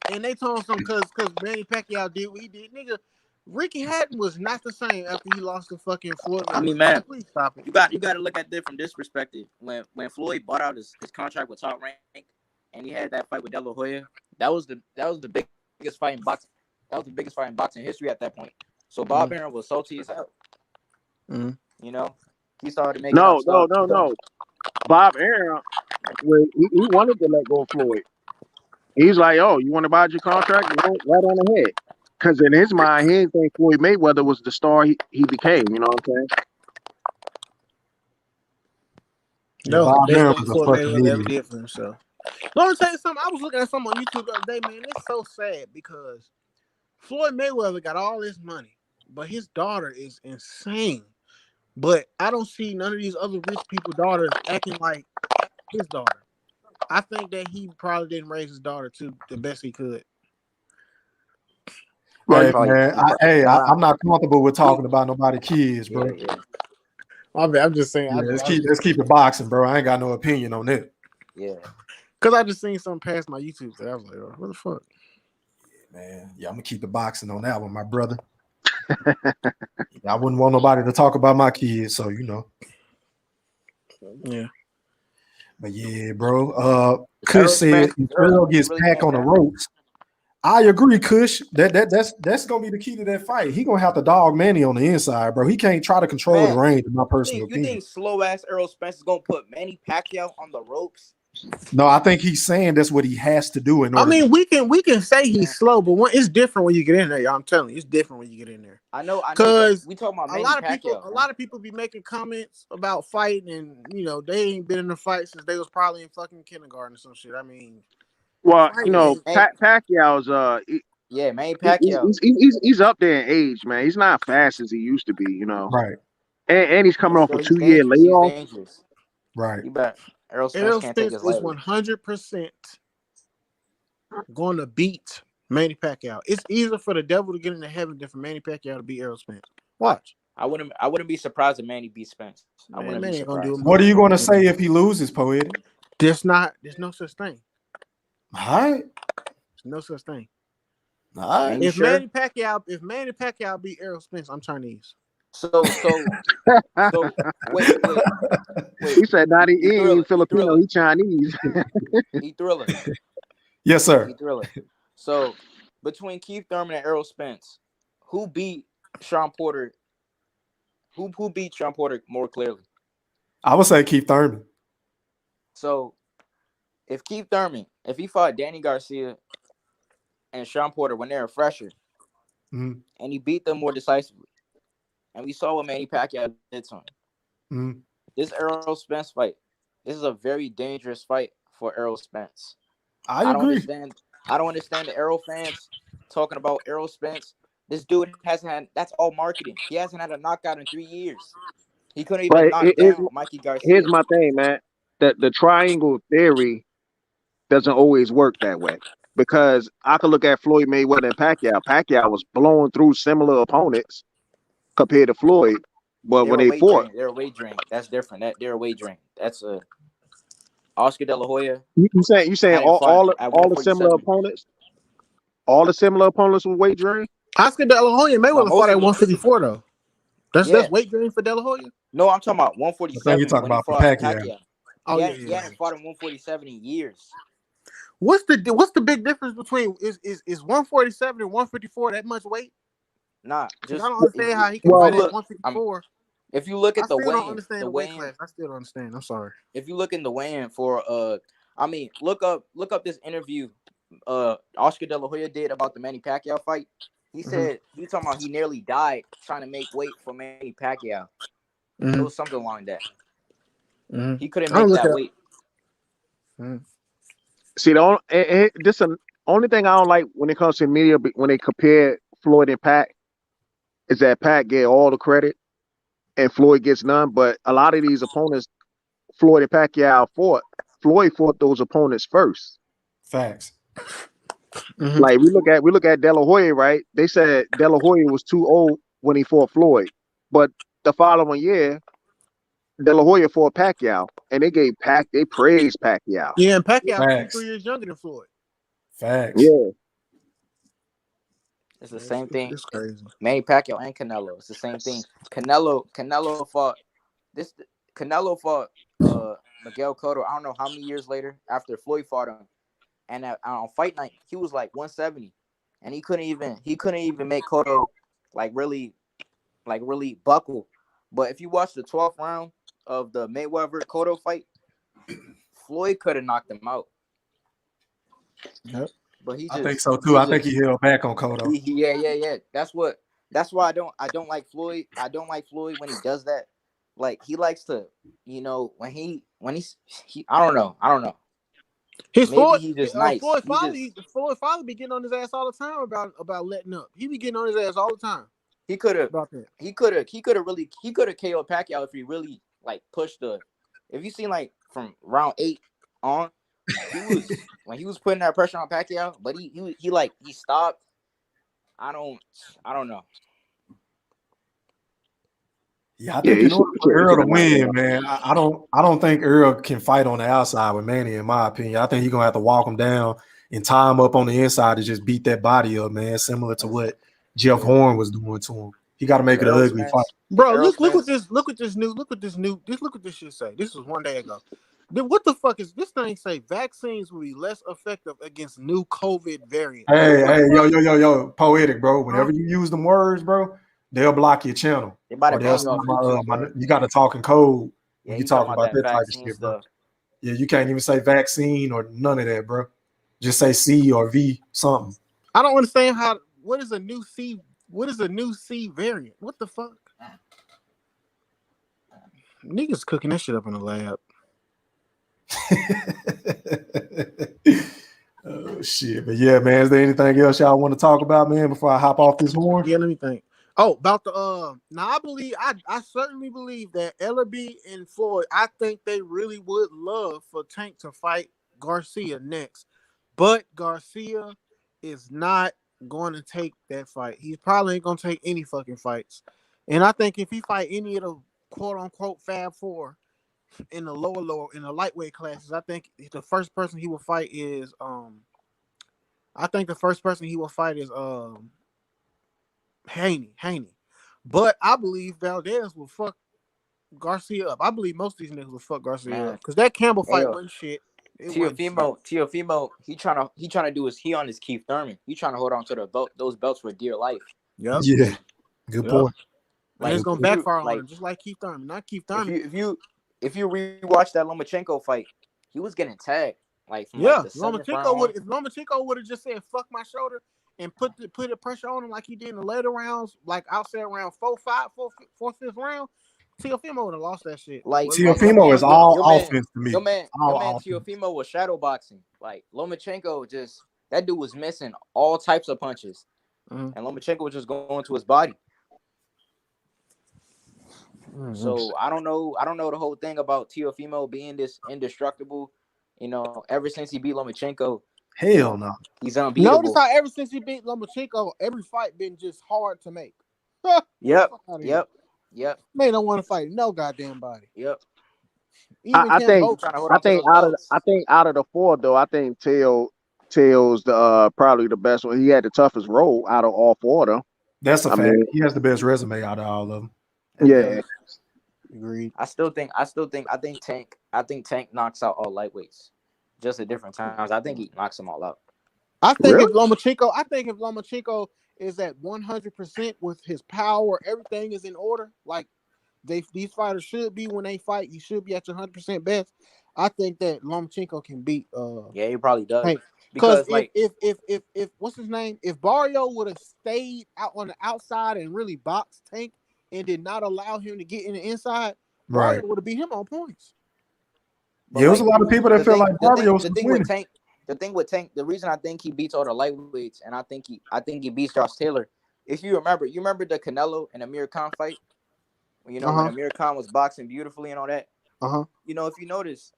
And they told him because Manny Pacquiao did what he did. Nigga, Ricky Hatton was not the same after he lost to fucking Floyd. I mean, man, please stop it. You got to look at it from this perspective. When Floyd bought out his contract with Top Rank and he had that fight with De La Hoya, that was the biggest fight in boxing. That was the biggest fight in boxing history at that point. So Bob Arum was salty as hell. You know, he started to make no. Bob Arum, he wanted to let go of Floyd. He's like, oh, you want to buy your contract? Right on the head. Because in his mind, he didn't think Floyd Mayweather was the star he became. You know what I'm saying? No, Bob Arum was Floyd Mayweather ever did for himself. Let me tell you something. I was looking at something on YouTube the other day, man. It's so sad because Floyd Mayweather got all this money, but his daughter is insane. But I don't see none of these other rich people's daughters acting like his daughter. I think that he probably didn't raise his daughter to the best he could. Bro, Hey Probably, man, nah, I'm not comfortable with talking about nobody kids, bro. yeah. My bad, I'm just saying. Yeah, let's keep it boxing, bro. I ain't got no opinion on that. Yeah. Because I just seen something past my YouTube that I was like, oh, what the fuck? Man, yeah, I'm gonna keep it boxing on that one, my brother. I wouldn't want nobody to talk about my kids, so you know. Yeah. But yeah, bro. Kush Errol said Spence, if Errol Earl Spence gets really back can't on the back. ropes. I agree, Kush. That's gonna be the key to that fight. He gonna have to dog Manny on the inside, bro. He can't try to control the Man, range, in my personal you opinion. think slow ass Errol Spence is gonna put Manny Pacquiao on the ropes? No, I think he's saying that's what he has to do in I order. mean, we can say he's slow, but it's different when you get in there. Y'all. I'm telling you, it's different when you get in there. I know, but Because we talking about a Manny lot of Pacquiao. people be making comments about fighting, and they ain't been in a fight since they was probably in fucking kindergarten or some shit. I mean, well, fighting. Pacquiao's Yeah, Manny Pacquiao. he's up there in age, man. He's not fast as he used to be, Right, and he's coming off a He's 2-year dangerous. He's layoff. dangerous. right. You bet. Errol Spence Errol can't take Spence his is lightly. 100% going to beat Manny Pacquiao. It's easier for the devil to get into heaven than for Manny Pacquiao to beat Errol Spence. Watch. I wouldn't be surprised if Manny beats Spence. I Man, wouldn't Manny be ain't gonna do surprised. What are you gonna say if he loses, Poetic? There's no such thing. All right, There's no such thing. all right. And you sure? Manny Pacquiao beat Errol Spence, I'm Chinese. So wait. He said, "Not he Thriller. ain't Filipino, he Chinese." Thriller. Yes, sir. Thriller. So between Keith Thurman and Errol Spence, who beat Sean Porter? Who beat Sean Porter more clearly? I would say Keith Thurman. So if Keith Thurman, if he fought Danny Garcia and Sean Porter when they were fresher, Mm-hmm. and he beat them more decisively, and we saw what Manny Pacquiao did to him. Mm-hmm. This Errol Spence fight, this is a very dangerous fight for Errol Spence. I agree. I don't understand the Errol fans talking about Errol Spence. This dude hasn't had. That's all marketing. He hasn't had a knockout in 3 years. He couldn't even But knock down Mikey here's Garcia. my thing, man. The triangle theory doesn't always work that way, because I could look at Floyd Mayweather and Pacquiao. Pacquiao was blowing through similar opponents compared to Floyd, but They're when a they weight fought, drain. They're a weight drain. That's different. They're a weight drain. That's a Oscar De La Hoya you saying hadn't fought at all the similar 147. opponents, were weight drain. Oscar De La Hoya Now Mayweather fought most at of them. 154 though. Yeah. Weight drain for De La Hoya. No, I'm talking about I think you're 147 talking when he about for fought Pacquiao. Pacquiao. Oh yeah. He hadn't fought him 147 in years. What's the big difference between is 147 and 154 that much weight? Nah, Because just I don't understand how he can Well, fight at look. 154. If you look I at the still don't weigh-in, understand the weight class. I still don't understand. I'm sorry. if you look in the weigh-in for look up this interview Oscar De La Hoya did about the Manny Pacquiao fight. He said he talking about he nearly died trying to make weight for Manny Pacquiao. It was something along that. He couldn't make that weight. see, only thing I don't like when it comes to media when they compare Floyd and Pac is that Pac get all the credit and Floyd gets none. But a lot of these opponents, Floyd and Pacquiao Floyd fought those opponents first. Facts. Like we look at De La Hoya, right? They said De La Hoya was too old when he fought Floyd, but the following year, De La Hoya fought Pacquiao, and they praised Pacquiao. Yeah, and Pacquiao 2-3 Facts. years younger than Floyd. Facts. Yeah, It's the same thing. It's crazy. Manny Pacquiao and Canelo. It's the same thing. Canelo fought Miguel Cotto. I don't know how many years later after Floyd fought him, and on fight night he was like 170, and he couldn't even make Cotto really buckle. But if you watch the 12th round of the Mayweather Cotto fight, Floyd could have knocked him out. Yep. But I think so too. I think he held back on Cotto. Yeah. That's why I don't like Floyd. I don't like Floyd when he does that. Like he likes to, when he's I don't know. His Maybe Floyd, he's just nice. Floyd father be getting on his ass all the time about letting up. He be getting on his ass all the time. He could have about that. He could have KO'd Pacquiao if he really pushed if you seen from round 8 on, when he was putting that pressure on Pacquiao, but he stopped. I don't know. Yeah, I Yeah, think in order for Earl to win, man, I don't think Earl can fight on the outside with Manny, in my opinion. I think he's gonna have to walk him down and tie him up on the inside to just beat that body up, man. Similar to what Jeff Horn was doing to him. He got to make it an Errol ugly fight. Spence. Bro, Errol look what Spence. this shit say. This was one day ago. Then what the fuck is this thing say? Vaccines will be less effective against new COVID variant. Hey, yo, poetic, bro. Whenever you use them words, bro, they'll block your channel. They about to Or they'll ban you say off YouTube, bro. you got to talk in code Yeah, when you you talking talk about about that that type of vaccine shit, bro. stuff. Yeah, you can't even say vaccine or none of that, bro. Just say C or V something. I don't understand what is a new C variant? What the fuck? Niggas cooking that shit up in the lab. Oh shit. But yeah, man, is there anything else y'all want to talk about, man, before I hop off this horn? Yeah, let me think. Oh, about the now I certainly believe that LB and Floyd, I think they really would love for Tank to fight Garcia next. But Garcia is not going to take that fight. He probably ain't gonna take any fucking fights. And I think if he fight any of the quote unquote Fab Four in the lower in the lightweight classes, I think the first person he will fight is Haney. But I believe Valdez will fuck Garcia up. I believe most of these niggas will fuck Garcia up. Because that Campbell fight wasn't shit. Teofimo, he trying to do he on his Keith Thurman. He trying to hold on to those belts for dear life. Yep. Yeah. Good point. Like, it's gonna backfire on him, just like Keith Thurman. Not Keith Thurman. If you rewatch that Lomachenko fight, he was getting tagged. Like from yeah, like the if Lomachenko would have just said "fuck my shoulder" and put the pressure on him like he did in the later rounds, like outside around 4-5 round, Teofimo would have lost that shit. Like Teofimo is all offense to me. Your man Teofimo was shadow boxing. Like Lomachenko that dude was missing all types of punches, and Lomachenko was just going to his body. So I don't know the whole thing about Teofimo being this indestructible. You know, ever since he beat Lomachenko, hell no, he's unbeatable. Notice how ever since he beat Lomachenko, every fight been just hard to make. Yep. Man don't want to fight no goddamn body. Yep. I think out of the four though, I think Tail's the probably the best one. He had the toughest role out of all four of them. That's a fact. He has the best resume out of all of them. Yeah. Agreed. I think Tank knocks out all lightweights, just at different times. I think he knocks them all out. I think if Lomachenko is at 100% with his power, everything is in order. Like these fighters should be when they fight. You should be at your 100% best. I think that Lomachenko can beat. Yeah, he probably does. Tank. Because if what's his name? If Barrio would have stayed out on the outside and really boxed Tank and did not allow him to get in the inside, Barrio would have beat him on points. But there was a lot of people that feel like Barrio. The thing with Tank, the reason I think he beats all the lightweights, and I think he beats Josh Taylor. If you remember the Canelo and Amir Khan fight, when Amir Khan was boxing beautifully and all that. You know, if you notice,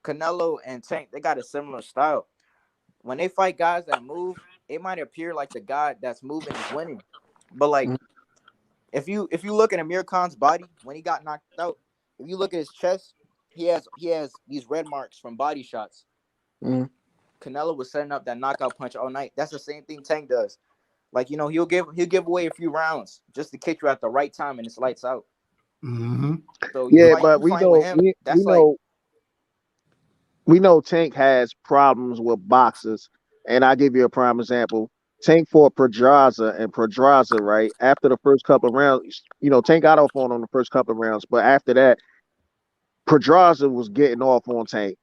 Canelo and Tank, they got a similar style. When they fight guys that move, it might appear like the guy that's moving is winning, but like. If you look at Amir Khan's body when he got knocked out, if you look at his chest, he has these red marks from body shots. Canelo was setting up that knockout punch all night. That's the same thing Tank does. Like, you know, he'll give away a few rounds just to kick you at the right time and it's lights out. So but we know Tank has problems with boxers, and I'll give you a prime example. Tank fought Pedraza, and Pedraza, right after the first couple of rounds, you know, Tank got off on the first couple of rounds, but after that, Pedraza was getting off on Tank.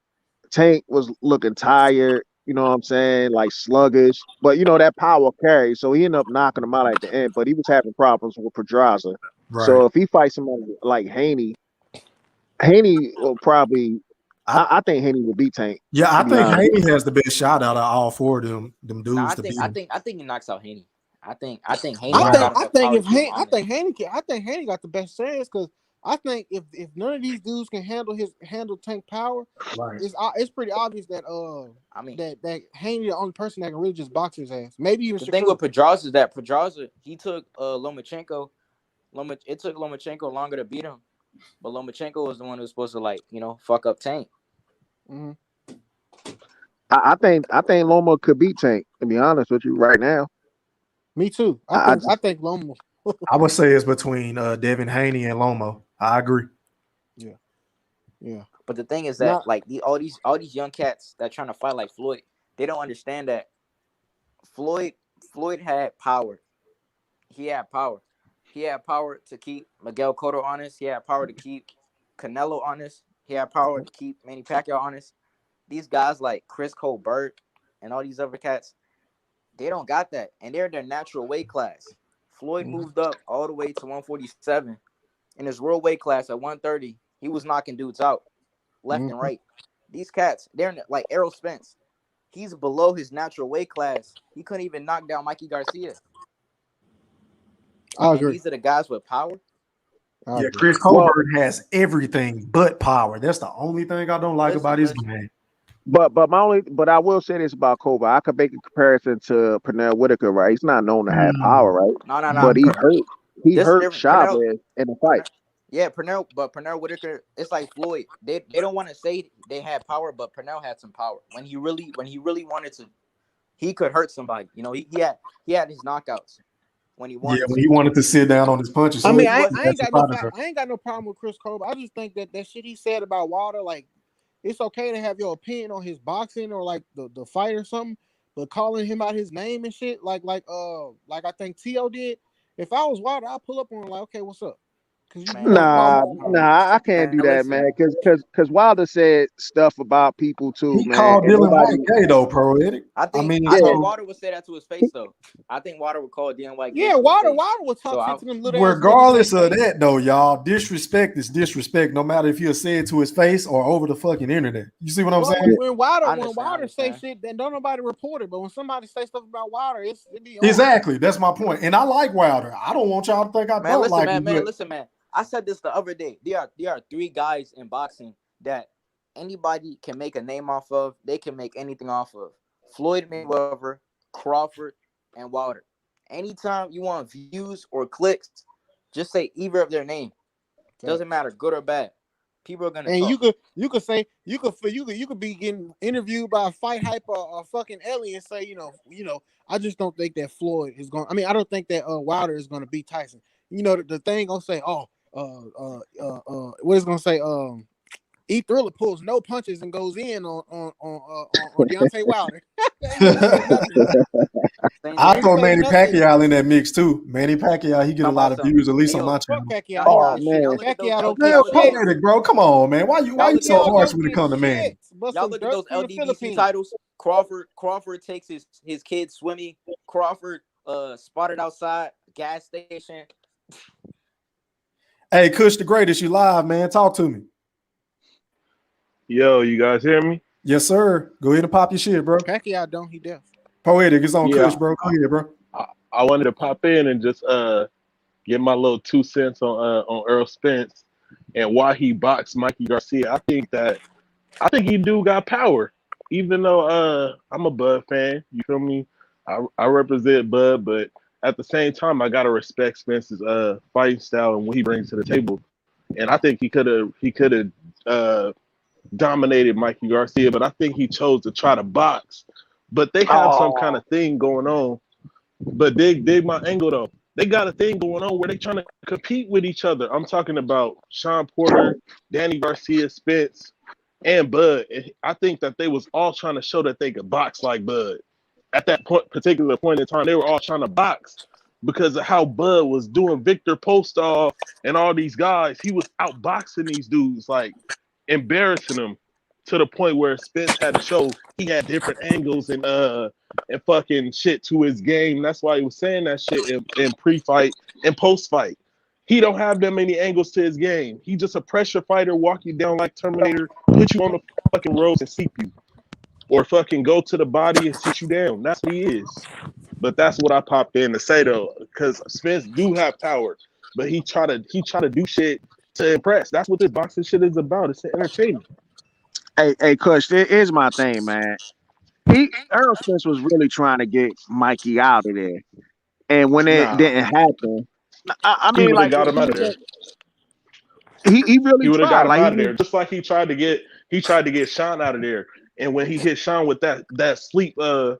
Tank was looking tired, you know what I'm saying, like sluggish, but you know that power carries, so he ended up knocking him out at the end. But he was having problems with Pedraza. So if he fights somebody like Haney will probably. I think Haney will beat Tank. Yeah, I think Haney has the best shot out of all four of them dudes. I think he knocks out Haney. I think Haney. I think Haney got the best chance because I think if none of these dudes can handle Tank power, Right. it's pretty obvious that I mean, that Haney the only person that can really just box his ass. Maybe even the thing with Shakur. Pedraza is that Pedraza, he took Lomachenko. It took Lomachenko longer to beat him, but Lomachenko was the one who was supposed to, like, fuck up Tank. Mm-hmm. I think Loma could beat Tank. To be honest with you, right now. Me too. I I think Loma. I would say it's between Devin Haney and Lomo. I agree. Yeah. But the thing is that Not, like all these young cats that trying to fight like Floyd, they don't understand that Floyd had power. He had power. He had power to keep Miguel Cotto honest. He had power to keep Canelo honest. He had power to keep Manny Pacquiao honest. These guys like Chris Colbert and all these other cats, they don't got that, and they're their natural weight class. Floyd moved up all the way to 147. In his world weight class at 130, he was knocking dudes out left and right. These cats, they're like Errol Spence. He's below his natural weight class. He couldn't even knock down Mikey Garcia. I And agree. these are the guys with power. I Yeah, agree. Chris Colbert has everything but power. That's the only thing I don't like about his Listen. game. But I will say this about Kobe. I could make a comparison to Pernell Whitaker, right? He's not known to have power, right? No. But he hurt This is hurt different. Chavez in the fight. Pernell Whitaker, it's like Floyd. They don't want to say they had power, but Pernell had some power. When he really wanted to, he could hurt somebody. He had his knockouts when he wanted. When he wanted to sit down on his punches. I So mean, it I wasn't ain't that got surprising. I ain't got no problem with Chris Colbert. I just think that shit he said about Wilder, like, it's okay to have your opinion on his boxing or like the fight or something, but calling him out his name and shit, like I think T.O. did. If I was Wilder, I'd pull up on him like, okay, what's up? Nah, I can't do that, man. Because Wilder said stuff about people too, He man. called And Dylan nobody, White gay though, Poetic. I think so- Wilder would say that to his face though. I think Wilder would call Dylan White. Yeah, Wilder would talk shit to them little ass regardless niggas of that though, y'all, disrespect is disrespect, no matter if he'll say it to his face or over the fucking internet. You see what I'm saying? When Wilder say shit, then don't nobody report it. But when somebody say stuff about Wilder, it be on. Exactly. That's my point. And I like Wilder. I don't want y'all to think I don't like him. Listen, man. I said this the other day. There are three guys in boxing that anybody can make a name off of. They can make anything off of. Floyd Mayweather, Crawford, and Wilder. Anytime you want views or clicks, just say either of their name. Doesn't matter, good or bad. People are gonna. And talk. you could be getting interviewed by a fight hype or fucking alien and say, I just don't think that Floyd is going. I mean, I don't think that Wilder is going to beat Tyson. The thing gonna say, what is gonna say? E Thriller pulls no punches and goes in on Deontay Wilder. I throw Manny Pacquiao in that mix too. Manny Pacquiao, he get a lot of views, at least on my channel. Pacquiao don't get shit. Bro, come on, man. Why you so harsh when it comes to Manny? Y'all look at those LDBC titles. Crawford takes his kids swimming. Crawford spotted outside gas station. Hey, Kush the Greatest, you live, man. Talk to me. Yo, you guys hear me? Yes, sir. Go ahead and pop your shit, bro. Pacquiao don't, he deaf. Poetic, it's on Kush, bro. Go ahead, bro. I wanted to pop in and just get my little 2 cents on Earl Spence and why he boxed Mikey Garcia. I think he do got power, even though I'm a Bud fan. You feel me? I represent Bud, but at the same time, I gotta respect Spence's fighting style and what he brings to the table. And I think he could have dominated Mikey Garcia, but I think he chose to try to box. But they have some kind of thing going on. But dig my angle though. They got a thing going on where they trying to compete with each other. I'm talking about Sean Porter, Danny Garcia, Spence, and Bud. And I think that they was all trying to show that they could box like Bud. At that particular point in time, they were all trying to box because of how Bud was doing Victor Postol and all these guys. He was outboxing these dudes, like embarrassing them to the point where Spence had to show he had different angles and fucking shit to his game. That's why he was saying that shit in pre-fight and post-fight. He don't have that many angles to his game. He just a pressure fighter, walk you down like Terminator, put you on the fucking ropes and seep you. Or fucking go to the body and sit you down. That's what he is. But that's what I popped in to say though, because Spence do have power, but he try to do shit to impress. That's what this boxing shit is about. It's entertainment. Hey, Kush, here's my thing, man. Errol Spence was really trying to get Mikey out of there, and when it Nah, didn't happen, I he mean, would have like got him out of there. he really He would have tried. got him Like out of there, just like he tried to get Sean out of there. And when he hit Sean with that sleeper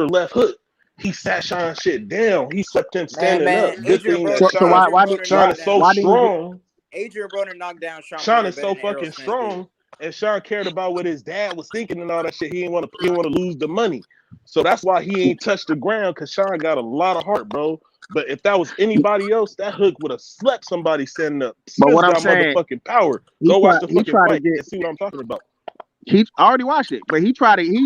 left hook, he sat Sean shit down. He swept him standing up. Good Adrian thing Broner, that so why Sean is so did he strong. Adrian Broner knocked down Sean. Sean Porter is better so than Errol fucking Spence strong, and Sean cared about what his dad was thinking and all that shit. He didn't want to lose the money, so that's why he ain't touched the ground. Cause Sean got a lot of heart, bro. But if that was anybody else, that hook would have slept somebody standing up. But Spence what I'm got saying, motherfucking power. he Go watch tried. the He fucking tried to fight get. and see what I'm talking about. He I already watched it, but he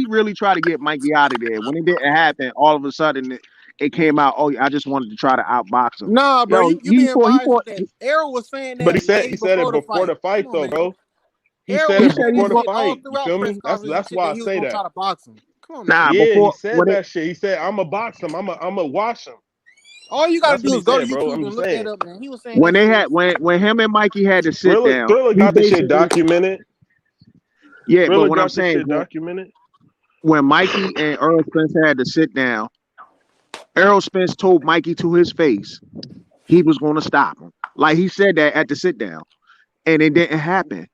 really tried to get Mikey out of there. When it didn't happen, all of a sudden it came out. Oh, I just wanted to try to outbox him. Nah, bro, Yo, you he being fought. He biased fought. with that. Errol was saying But that he way said it before the before fight. the fight Come on, though, man. bro. He Errol said was it said saying he before that the fought. shit all fight. You throughout feel press me? conferences and That's shit why that I he was say gonna that. try to box him. Come on, man. Nah, Yeah, he before said when it. that shit. He said, "I'm a box him. I'm a wash him." All you gotta That's what do he is go to said, bro. YouTube I'm and just look that saying. up, man. He was saying When that they shit. had when him and Mikey had to sit Thriller, down, Thriller he got the shit basically documented. yeah. But Thriller what I'm got the saying is shit documented. when Mikey and Earl Spence had to sit down, Errol Spence told Mikey to his face he was going to stop him. Like he said that at the sit down, and it didn't happen.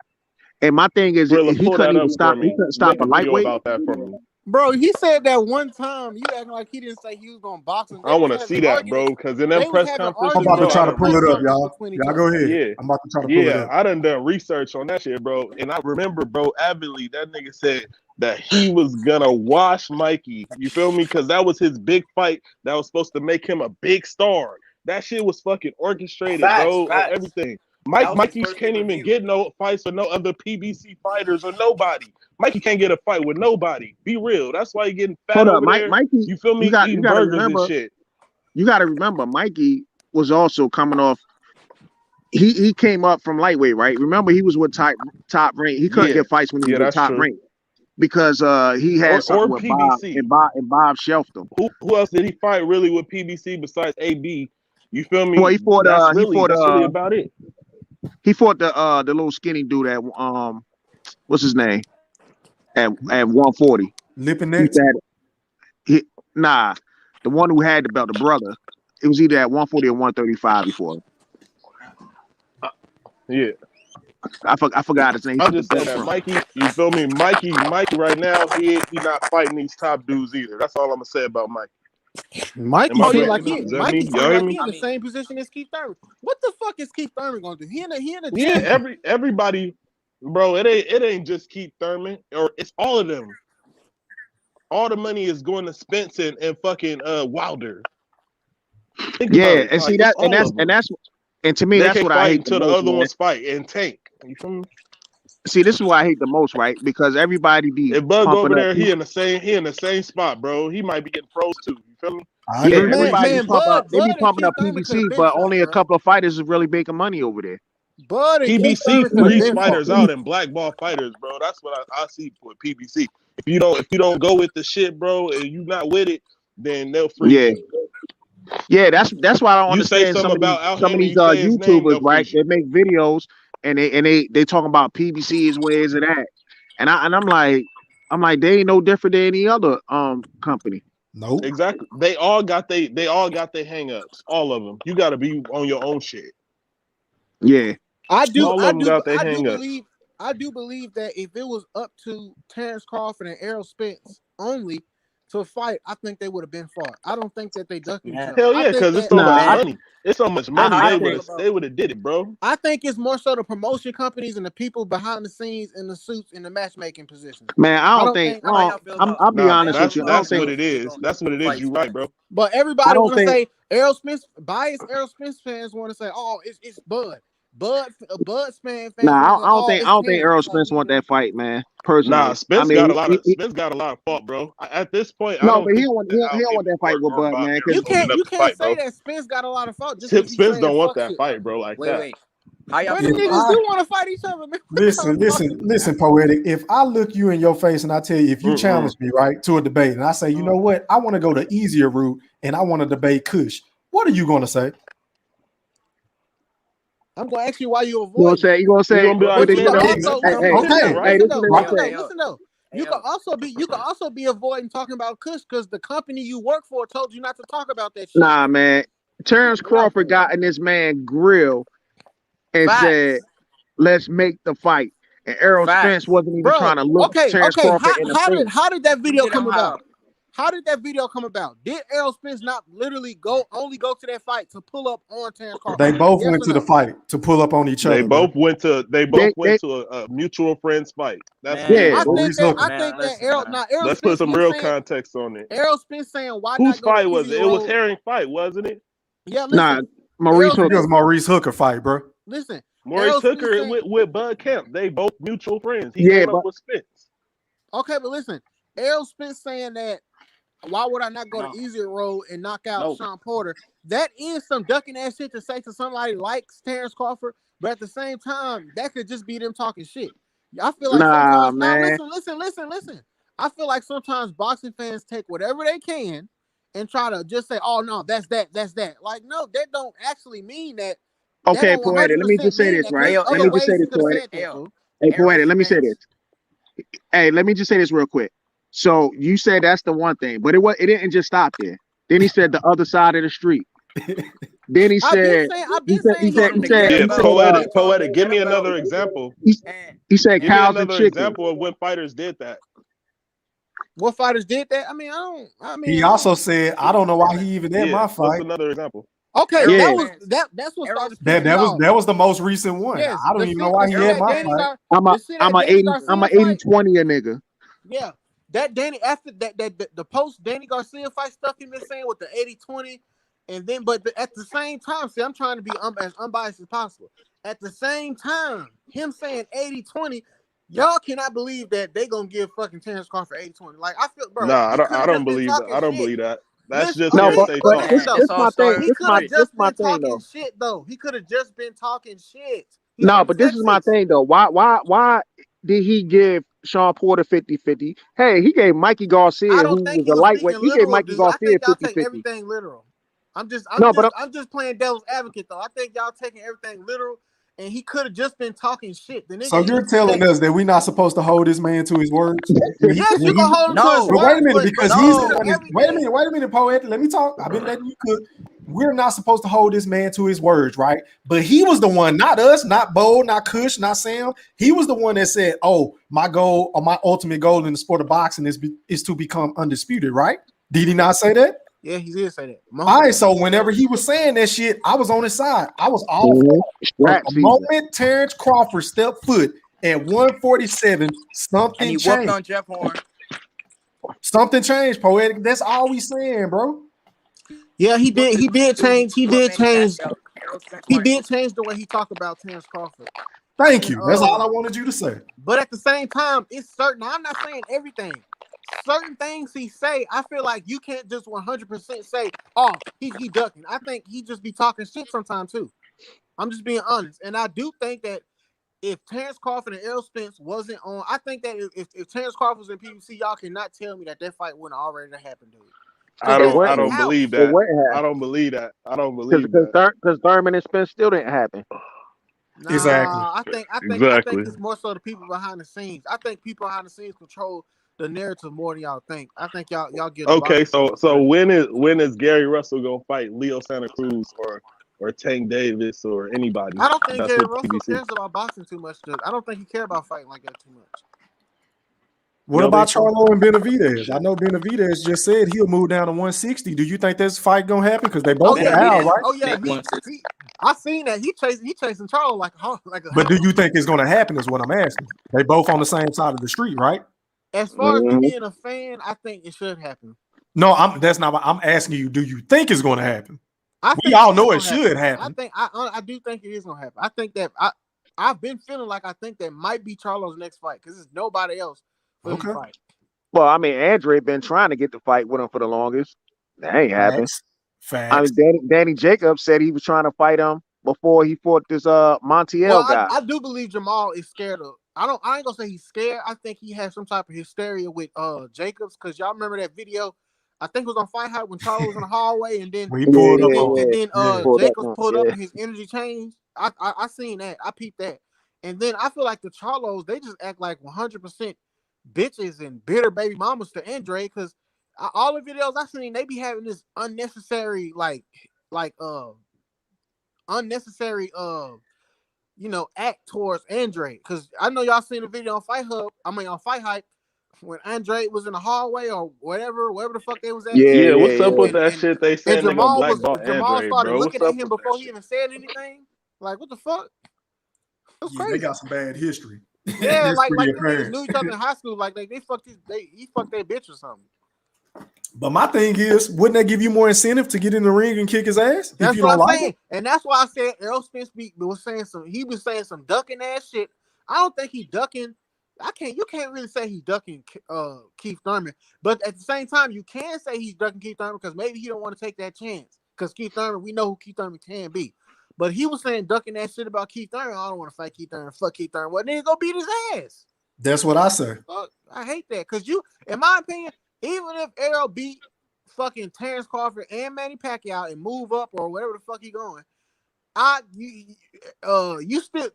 And my thing is, Thriller, he pull couldn't that even up for stop. He me. couldn't stop Make a a video lightweight. about that for me. Bro, he said that one time. You acting like he didn't say he was gonna box him. I want to see that, bro, because in them They was press having conferences, I'm about to bro, arguments I try in to the done pull press it up, research. conference y'all. between each Y'all other. go ahead. Yeah, I'm about to try to pull it up. I done research on that shit, bro. And I remember, bro, avidly, that nigga said that he was gonna wash Mikey. You feel me? Because that was his big fight that was supposed to make him a big star. That shit was fucking orchestrated, bro, on Facts. everything. That was his Mikey first can't even pay-per-view. get no fights with no other PBC fighters or nobody. Mikey can't get a fight with nobody. Be real. That's why he getting fat Hold up, over there. Mikey. You feel You me? Eating got to burgers and remember. shit. You got to remember, Mikey was also coming off. He came up from lightweight, right? Remember, he was with top rank. He couldn't Yeah. get fights when he Yeah, was with that's top true. rank because he had something Or with Bob PBC. and Bob shelved him. Who else did he fight really with PBC besides AB? You feel me? Well, he fought. That's really about it. He fought the little skinny dude at what's his name at 140. Lippin' He next. said the one who had the belt, the brother. It was either at 140 or 135 before. Yeah. I forgot his name. I'm just saying that From. Mikey, you feel me? Mikey right now, he not fighting these top dudes either. That's all I'm gonna say about Mikey. Mikey Am I seemed wrong? like Is that me? Y'all hear me? in the same position as Keith Thurman. What the fuck is Keith Thurman gonna do? He in the Yeah, gym. everybody, bro. It ain't just Keith Thurman, or it's all of them. All the money is going to Spence and fucking Wilder. Think about it. And see Like, that, and to me, they that's can't what I fight hate the until the most, other man. ones fight and tank. You feel me? See, this is what I hate the most, right? Because everybody be If Bug pumping over up. there, he in the same spot, bro. He might be getting pros too. You feel me? I agree with you. Everybody be pumping up. They Bud be and pumping Keith up Thurman could PBC, have been but fought, only a bro. couple of fighters is really making money over there. Bud and Keith PBC Thurman could have freeze been fighters fought. out and blackball fighters, bro. That's what I see with PBC. If you don't go with the shit, bro, and you not with it, then they'll freeze you. Yeah, that's why I don't You say understand something about some of Al-Haymon, these you say his name, YouTubers, they'll right? freeze They you. make videos and they talking about PBC is where is it at, and I'm like they ain't no different than any other company. Nope. Exactly. They all got their hang-ups. All of them. You got to be on your own shit. Yeah, I do got their I do hang-ups. believe that if it was up to Terrence Crawford and Errol Spence only to fight, I think they would have been fought. I don't think that they ducked each other. Hell yeah, because it's so much money. It's so much money. They would have did it, bro. I think it's more so the promotion companies and the people behind the scenes in the suits in the matchmaking position. man, I'll be honest with you. That's what it is. That's what it is. You right, bro. But everybody want to say Errol Spence, biased Errol Spence fans want to say, oh, it's Bud. Bud Spence fans. Nah, I don't think Errol Spence want that fight, man. Personally, nah, Spence got a lot of fault, bro. At this point, I don't but he think don't want that fight with Bud, man. You can't say that Spence got a lot of fault. Just Spence don't want that fight, bro. Like that. Wait. How y'all the niggas do want to fight each other, man. Listen, Poetic. If I look you in your face and I tell you, if you challenge me, right, to a debate, and I say, you know what, I want to go the easier route and I want to debate Kush, what are you going to say? I'm gonna ask you why you You gonna avoid it. say? You gonna say? You gonna be like, But But you then, can man, hey, they also hey, come hey, to okay. town, right? hey, listen to what I'm Yo, saying. yo, You can yo. also be avoiding talking about Kush because the company you work for told you not to talk about that shit. Nah, man. Terrence Get out Crawford there. got in this man grill and said, Facts. "Let's make the fight." And Errol Spence Facts. wasn't even Bro, trying to look okay, Terrence okay. Crawford in the face. How did that You video get him come how? about? How did that video come about? Did Errol Spence not literally only go to that fight to pull up on Terrence They Crawford? both Yes went or to the no? fight to pull up on each They other, bro. They they a mutual friends fight. That's what it Man, yeah. I was. think Maurice that Hooker. listen, Errol man. Errol Let's put Spence some him real saying context on it. Errol Spence saying why Whose not go the fight was easy it? It was road? Herring fight, wasn't it? Yeah, Nah, listen. Maurice Errol I think it Hooker. was Spence Maurice Hooker fight, bro. listen. Maurice Errol Spence Hooker saying with Bud Kemp. They both mutual friends. He Yeah, came up but with Spence. okay, but listen. Errol Spence saying that why would I not go the No, easier road and knock out no. Sean Porter? That is some ducking ass shit to say to somebody like Terrence Crawford, but at the same time, that could just be them talking shit. I feel like nah, sometimes, man. listen. I feel like sometimes boxing fans take whatever they can and try to just say, "Oh no, that's that." Like, no, that don't actually mean that. That Okay, don't Poetic. Let me 100% just say mean this, that. Because right? Ayo, there's Let other me ayo, just say ways he this, could have Poetic. said that, ayo. fool. Hey, Errol Poetic. Let me say Spence. this. Hey, let me just say this real quick. So you said that's the one thing, but it didn't just stop there. Then he said the other side of the street. Then he I've been said saying, He told him to get Yeah, a belt. He told him to poetic. Give get a me belt. another example. And he said Give me cows and another chickens. example of when fighters did that. what fighters did that. He also said, I don't know why he even in Yeah, my what's fight. another example? Okay, Errol Yeah. Spence. that's what Errol started Spence. That pissing me that was off. that was the most recent one. Yes, I don't even know why he Errol had my Spence. fight. I'm a Danny 80 I'm a Garcia 80 fight. 20 a nigga. Yeah, that Danny after the post Danny Garcia fight stuff he been saying with the 80-20, and then at the same time, see, I'm trying to be as unbiased as possible. At the same time, him saying 80-20, y'all cannot believe that they gonna give fucking Terrence Crawford 80-20. Like I feel, bro, Nah, he could I have don't just been believe that. talking I don't shit. believe that. That's Listen, just No, okay, hearsay but talk. Man, this it's my all thing. started he with could have Floyd. just My been thing talking though. shit though. He could have just been talking shit. He's No, from but this is my Texas. thing though. Why did he give Sean Porter 50-50? Hey, he gave Mikey I Garcia, don't who think was he a was lightweight, speaking he gave literal, Mikey dude. I Garcia think y'all take 50-50. everything literal. No, but I'm just playing devil's advocate though. I think y'all taking everything literal, and he could have just been talking shit. The So nigga you're is telling us that we're not supposed to hold this man to his words? yes, you can hold him to his No, But wait a words, minute, but because he he's could have no. saying this. everything. Wait a minute, poet. Let me talk. I've been letting you cook. We're not supposed to hold this man to his words, right? But he was the one, not us, not Bo, not Kush, not Sam. He was the one that said, "Oh, my goal or my ultimate goal in the sport of boxing is to become undisputed." Right? Did he not say that? Yeah, he did say that All multiple right. So times. whenever he was saying that shit, I was on his side. I was all Mhm. from Scrap the season. moment Terrence Crawford stepped foot at 147, And something he whooped changed. on Jeff Horn. Something changed, poetic. That's all we saying, bro. Yeah, he Whooped did. his He did dude. change. He Whooped did Manny change. Pacquiao. Errol Spence He might did whoop. change the way he talked about Terrence Crawford. Thank And you. That's all I wanted you to say. but at the same time, it's certain. I'm not saying everything. Certain things he say, I feel like you can't just 100% say, "Oh, he ducking." I think he just be talking shit sometimes too. I'm just being honest, and I do think that if Terrence Crawford and Errol Spence wasn't on, I think that if Terrence Crawford was in PBC, y'all cannot tell me that fight wouldn't already have happened, dude. Because It I wouldn't. don't believe It that. wouldn't I have. don't believe that. I don't believe Because that. Thurman and Spence still didn't happen. Exactly. I think it's more so the people behind the scenes. I think people behind the scenes control the narrative more than y'all think. I think y'all give the Okay, boxing so fans credit. when is Gary Russell gonna fight Leo Santa Cruz or Tank Davis or anybody? I don't think That's Gary with Russell PBC. cares about boxing too much. I don't think he cares about fighting like that too much. You What don't about think so? Charlo and Benavidez? I know Benavidez just said he'll move down to 160. Do you think this fight gonna happen? Because they both Oh were yeah, out, Benavidez right? is a big one. I seen that. He chasing Charlo like a But do hound. you think it's gonna happen? Is what I'm asking. They both on the same side of the street, right? As far as me Mhm. being a fan, I think it should happen. No, that's not what I'm asking you. Do you think it's gonna happen? I We think all it is know it gonna should happen. happen. I do think it is gonna happen. I think that I've been feeling like I think that might be Charlo's next fight because there's nobody else for him to Okay. fight. Well, I mean, Andre been trying to get the fight with him for the longest. That ain't happened. Facts. I Facts. mean, Danny Jacobs said he was trying to fight him before he fought this Well, Montiel guy. I do believe Jamal is scared of. I ain't gonna say he's scared. I think he has some type of hysteria with Jacobs because y'all remember that video. I think it was on Fight Hype when Charlo was in the hallway, and then When he pulled up on him. and then Yeah. Jacobs pulled up Yeah. and his energy changed. I seen that. I peeped that. And then I feel like the Charlos, they just act like 100% bitches and bitter baby mamas to Andre, because all the videos I seen, they be having this unnecessary unnecessary act towards Andre. Because I know y'all seen the video on on Fight Hype, when Andre was in the hallway or wherever the fuck they was at. Yeah, what's up with And, that and, shit? They and saying they gonna Jamal blackball Andre, started bro. looking What's at up him with before that he shit? even said anything. Like, what the fuck? It was Yeah, they crazy. got some bad history. Yeah, That's like pretty them niggas apparent. knew each other in high school. Like he fucked their bitch or something. But my thing is, wouldn't that give you more incentive to get in the ring and kick his ass if That's you what don't I'm like saying, him? and that's why I said Errol Spence was saying some ducking ass shit. I don't think he ducking. You can't really say he's ducking Keith Thurman, but at the same time, you can say he's ducking Keith Thurman because maybe he don't want to take that chance. Because Keith Thurman, we know who Keith Thurman can be. But he was saying ducking that shit about Keith Thurman. I don't want to fight Keith Thurman. Fuck Keith Thurman. Well, then go beat his ass. That's what I say. Fuck, I hate that. Because in my opinion, even if Errol beat fucking Terrence Crawford and Manny Pacquiao and move up or whatever the fuck he going, you still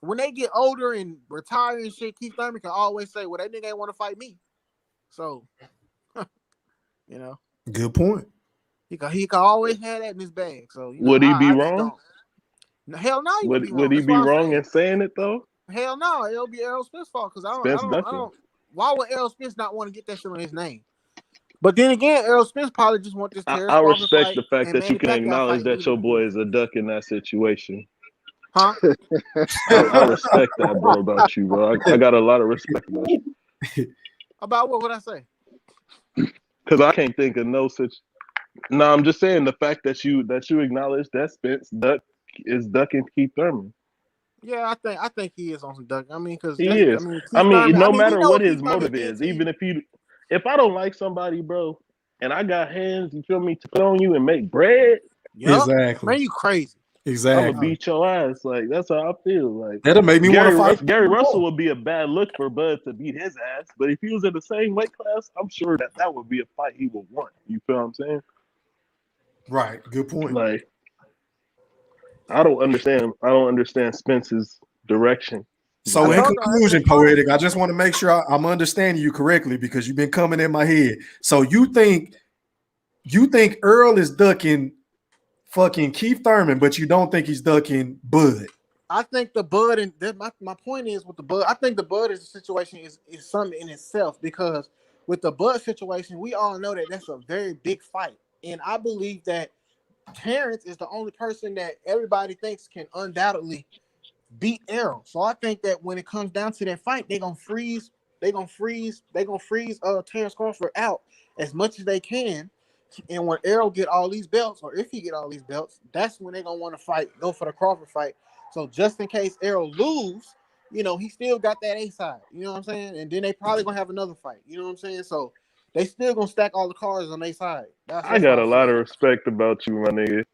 when they get older and retire and shit, Keith Thurman can always say, "Well, that nigga ain't want to fight me." So, Good point. he can always have that in his bag. So, Would he be I just wrong? don't. Hell no, he would be wrong. Would he That's be what I'm wrong saying. in saying it though? Hell no, it'll be Errol Spence fault because I Spence don't. ducking. Why would Errol Spence not want to get that shit on his name? But then again, Errol Spence probably just want this Terrence I Crawford respect fight the fact and that you Manny can Pacquiao acknowledge fight. that your boy is a duck in that situation. Huh? I respect that, bro, about you, bro. I got a lot of respect about you. About what would I say? Because I can't think of no such. No, I'm just saying the fact that you acknowledge that Spence is ducking Keith Thurman. Yeah, I think he is on some duck. I mean, because He is. Keith Thurman, no we matter know what Keith his Thurman motive did is, to even you. if I don't like somebody, bro, and I got hands, you feel me, to put on you and make bread, Exactly. Man, you crazy. I'm Exactly. gonna beat your ass. Like that's how I feel. Like That'll make me want to fight. Gary Russell would be a bad look for Bud to beat his ass, but if he was in the same weight class, I'm sure that would be a fight he would want. You feel what I'm saying? Right. Good point. Like I don't understand Spence's direction. So I in told y'all, conclusion, that's fine. Poetic, I just want to make sure I'm understanding you correctly because you've been coming in my head. So you think Earl is ducking fucking Keith Thurman, but you don't think he's ducking Bud? I think the Bud and my point is with the Bud. I think the Bud is a situation is something in itself because with the Bud situation, we all know that that's a very big fight, and I believe that Terrence is the only person that everybody thinks can undoubtedly beat Errol. So I think that when it comes down to that fight, they're gonna freeze Terrence Crawford out as much as they can. And when Errol get all these belts, or if he get all these belts, that's when they're gonna want to go for the Crawford fight. So just in case Errol lose, he still got that A side. You know what I'm saying? And then they probably gonna have another fight. You know what I'm saying? So they still gonna stack all the cards on their side. I got a lot of respect about you, my nigga.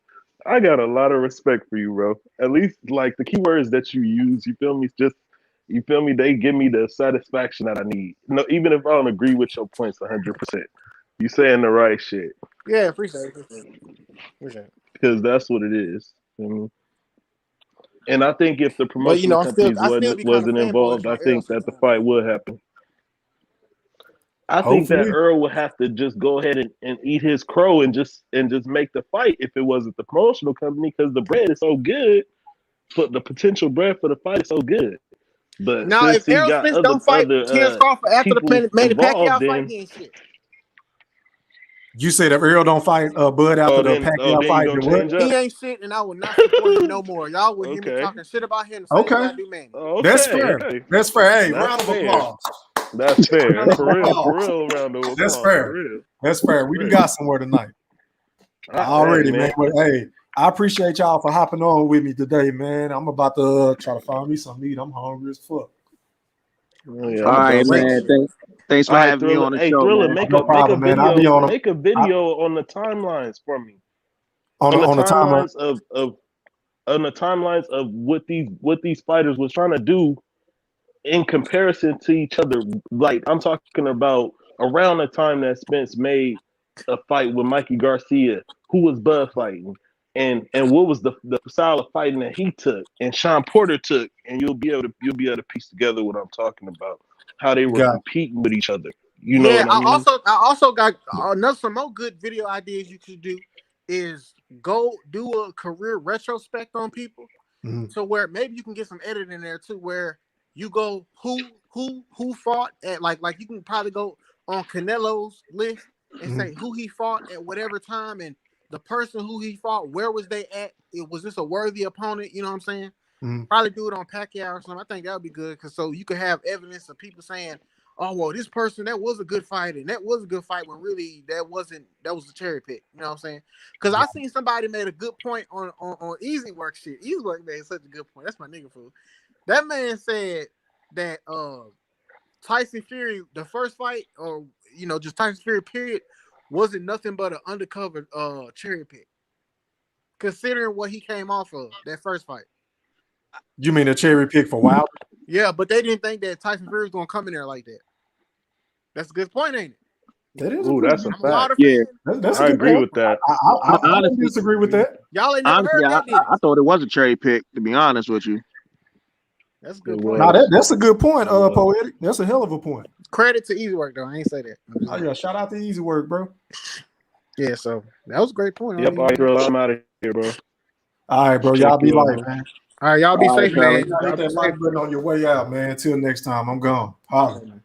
I got a lot of respect for you, bro. At least like the keywords that you use, you feel me? You feel me? They give me the satisfaction that I need. No, even if I don't agree with your points 100%, you saying the right shit. Yeah, appreciate it. Because that's what it is. You know? And I think if the promotional companies wasn't involved, I think that the fight would happen. I think that Earl would have to just go ahead and eat his crow and just make the fight if it wasn't the promotional company because the bread is so good. But the potential bread for the fight is so good. But now, if Errol Spence don't fight Terrence Crawford after the Manny Pacquiao fight, he ain't shit. You said if Earl don't fight Bud after the Pacquiao fight, then what? He ain't shit, and I will not support him no more. Y'all would hear me talking shit about him. The same way I do Manny. That's fair. That's fair. Hey, round of applause. That's fair. For real, round of applause. That's fair. That's fair. We done got somewhere tonight. Already, man. But hey, I appreciate y'all for hopping on with me today, man. I'm about to try to find me some meat. I'm hungry as fuck. Yeah, all right, man. Thanks for having me on the show. Thriller, man. make a video on the timelines for me. On the timelines of what these fighters was trying to do in comparison to each other. Like I'm talking about around the time that Spence made a fight with Mikey Garcia, who was bud fighting, and what was the style of fighting that he took and Sean Porter took, and you'll be able to piece together what I'm talking about, how they were Got competing with each other. You know what I mean? I also got some more good video ideas you could do is go do a career retrospect on people, to where maybe you can get some editing in there too, where you go who fought at like you can probably go on Canelo's list and say who he fought at whatever time, and the person who he fought, where was they at? Was this a worthy opponent? You know what I'm saying? Probably do it on Pacquiao or something. I think that would be good, because so you could have evidence of people saying, oh, well, this person, that was a good fight, and that was a good fight, when really that was a cherry pick. You know what I'm saying? Because I seen somebody made a good point on Easy Work shit. Easy Work made such a good point. That's my nigga fool. That man said that Tyson Fury, the first fight, or just Tyson Fury period, wasn't nothing but an undercover cherry pick, considering what he came off of that first fight. You mean a cherry pick for Wilder? Yeah, but they didn't think that Tyson Fury was gonna come in there like that. That's a good point, ain't it? That is. That's a fact. Yeah, that's I a good agree point. with that. I don't disagree with that. Y'all ain't never honestly, heard that, did it? I thought it was a cherry pick, to be honest with you. That's a good It point. was. That's a good point, Poetic. That's a hell of a point. Credit to Easy Work, though. I ain't say that. Oh yeah, shout out to Easy Work, bro. Yeah, so that was a great point. Yep, all right, girl, I'm out of here, bro. All right, bro. Y'all be light, man. All right, y'all be All right, safe, man. Hit that like button on your way out, man. Until next time, I'm gone. Holla.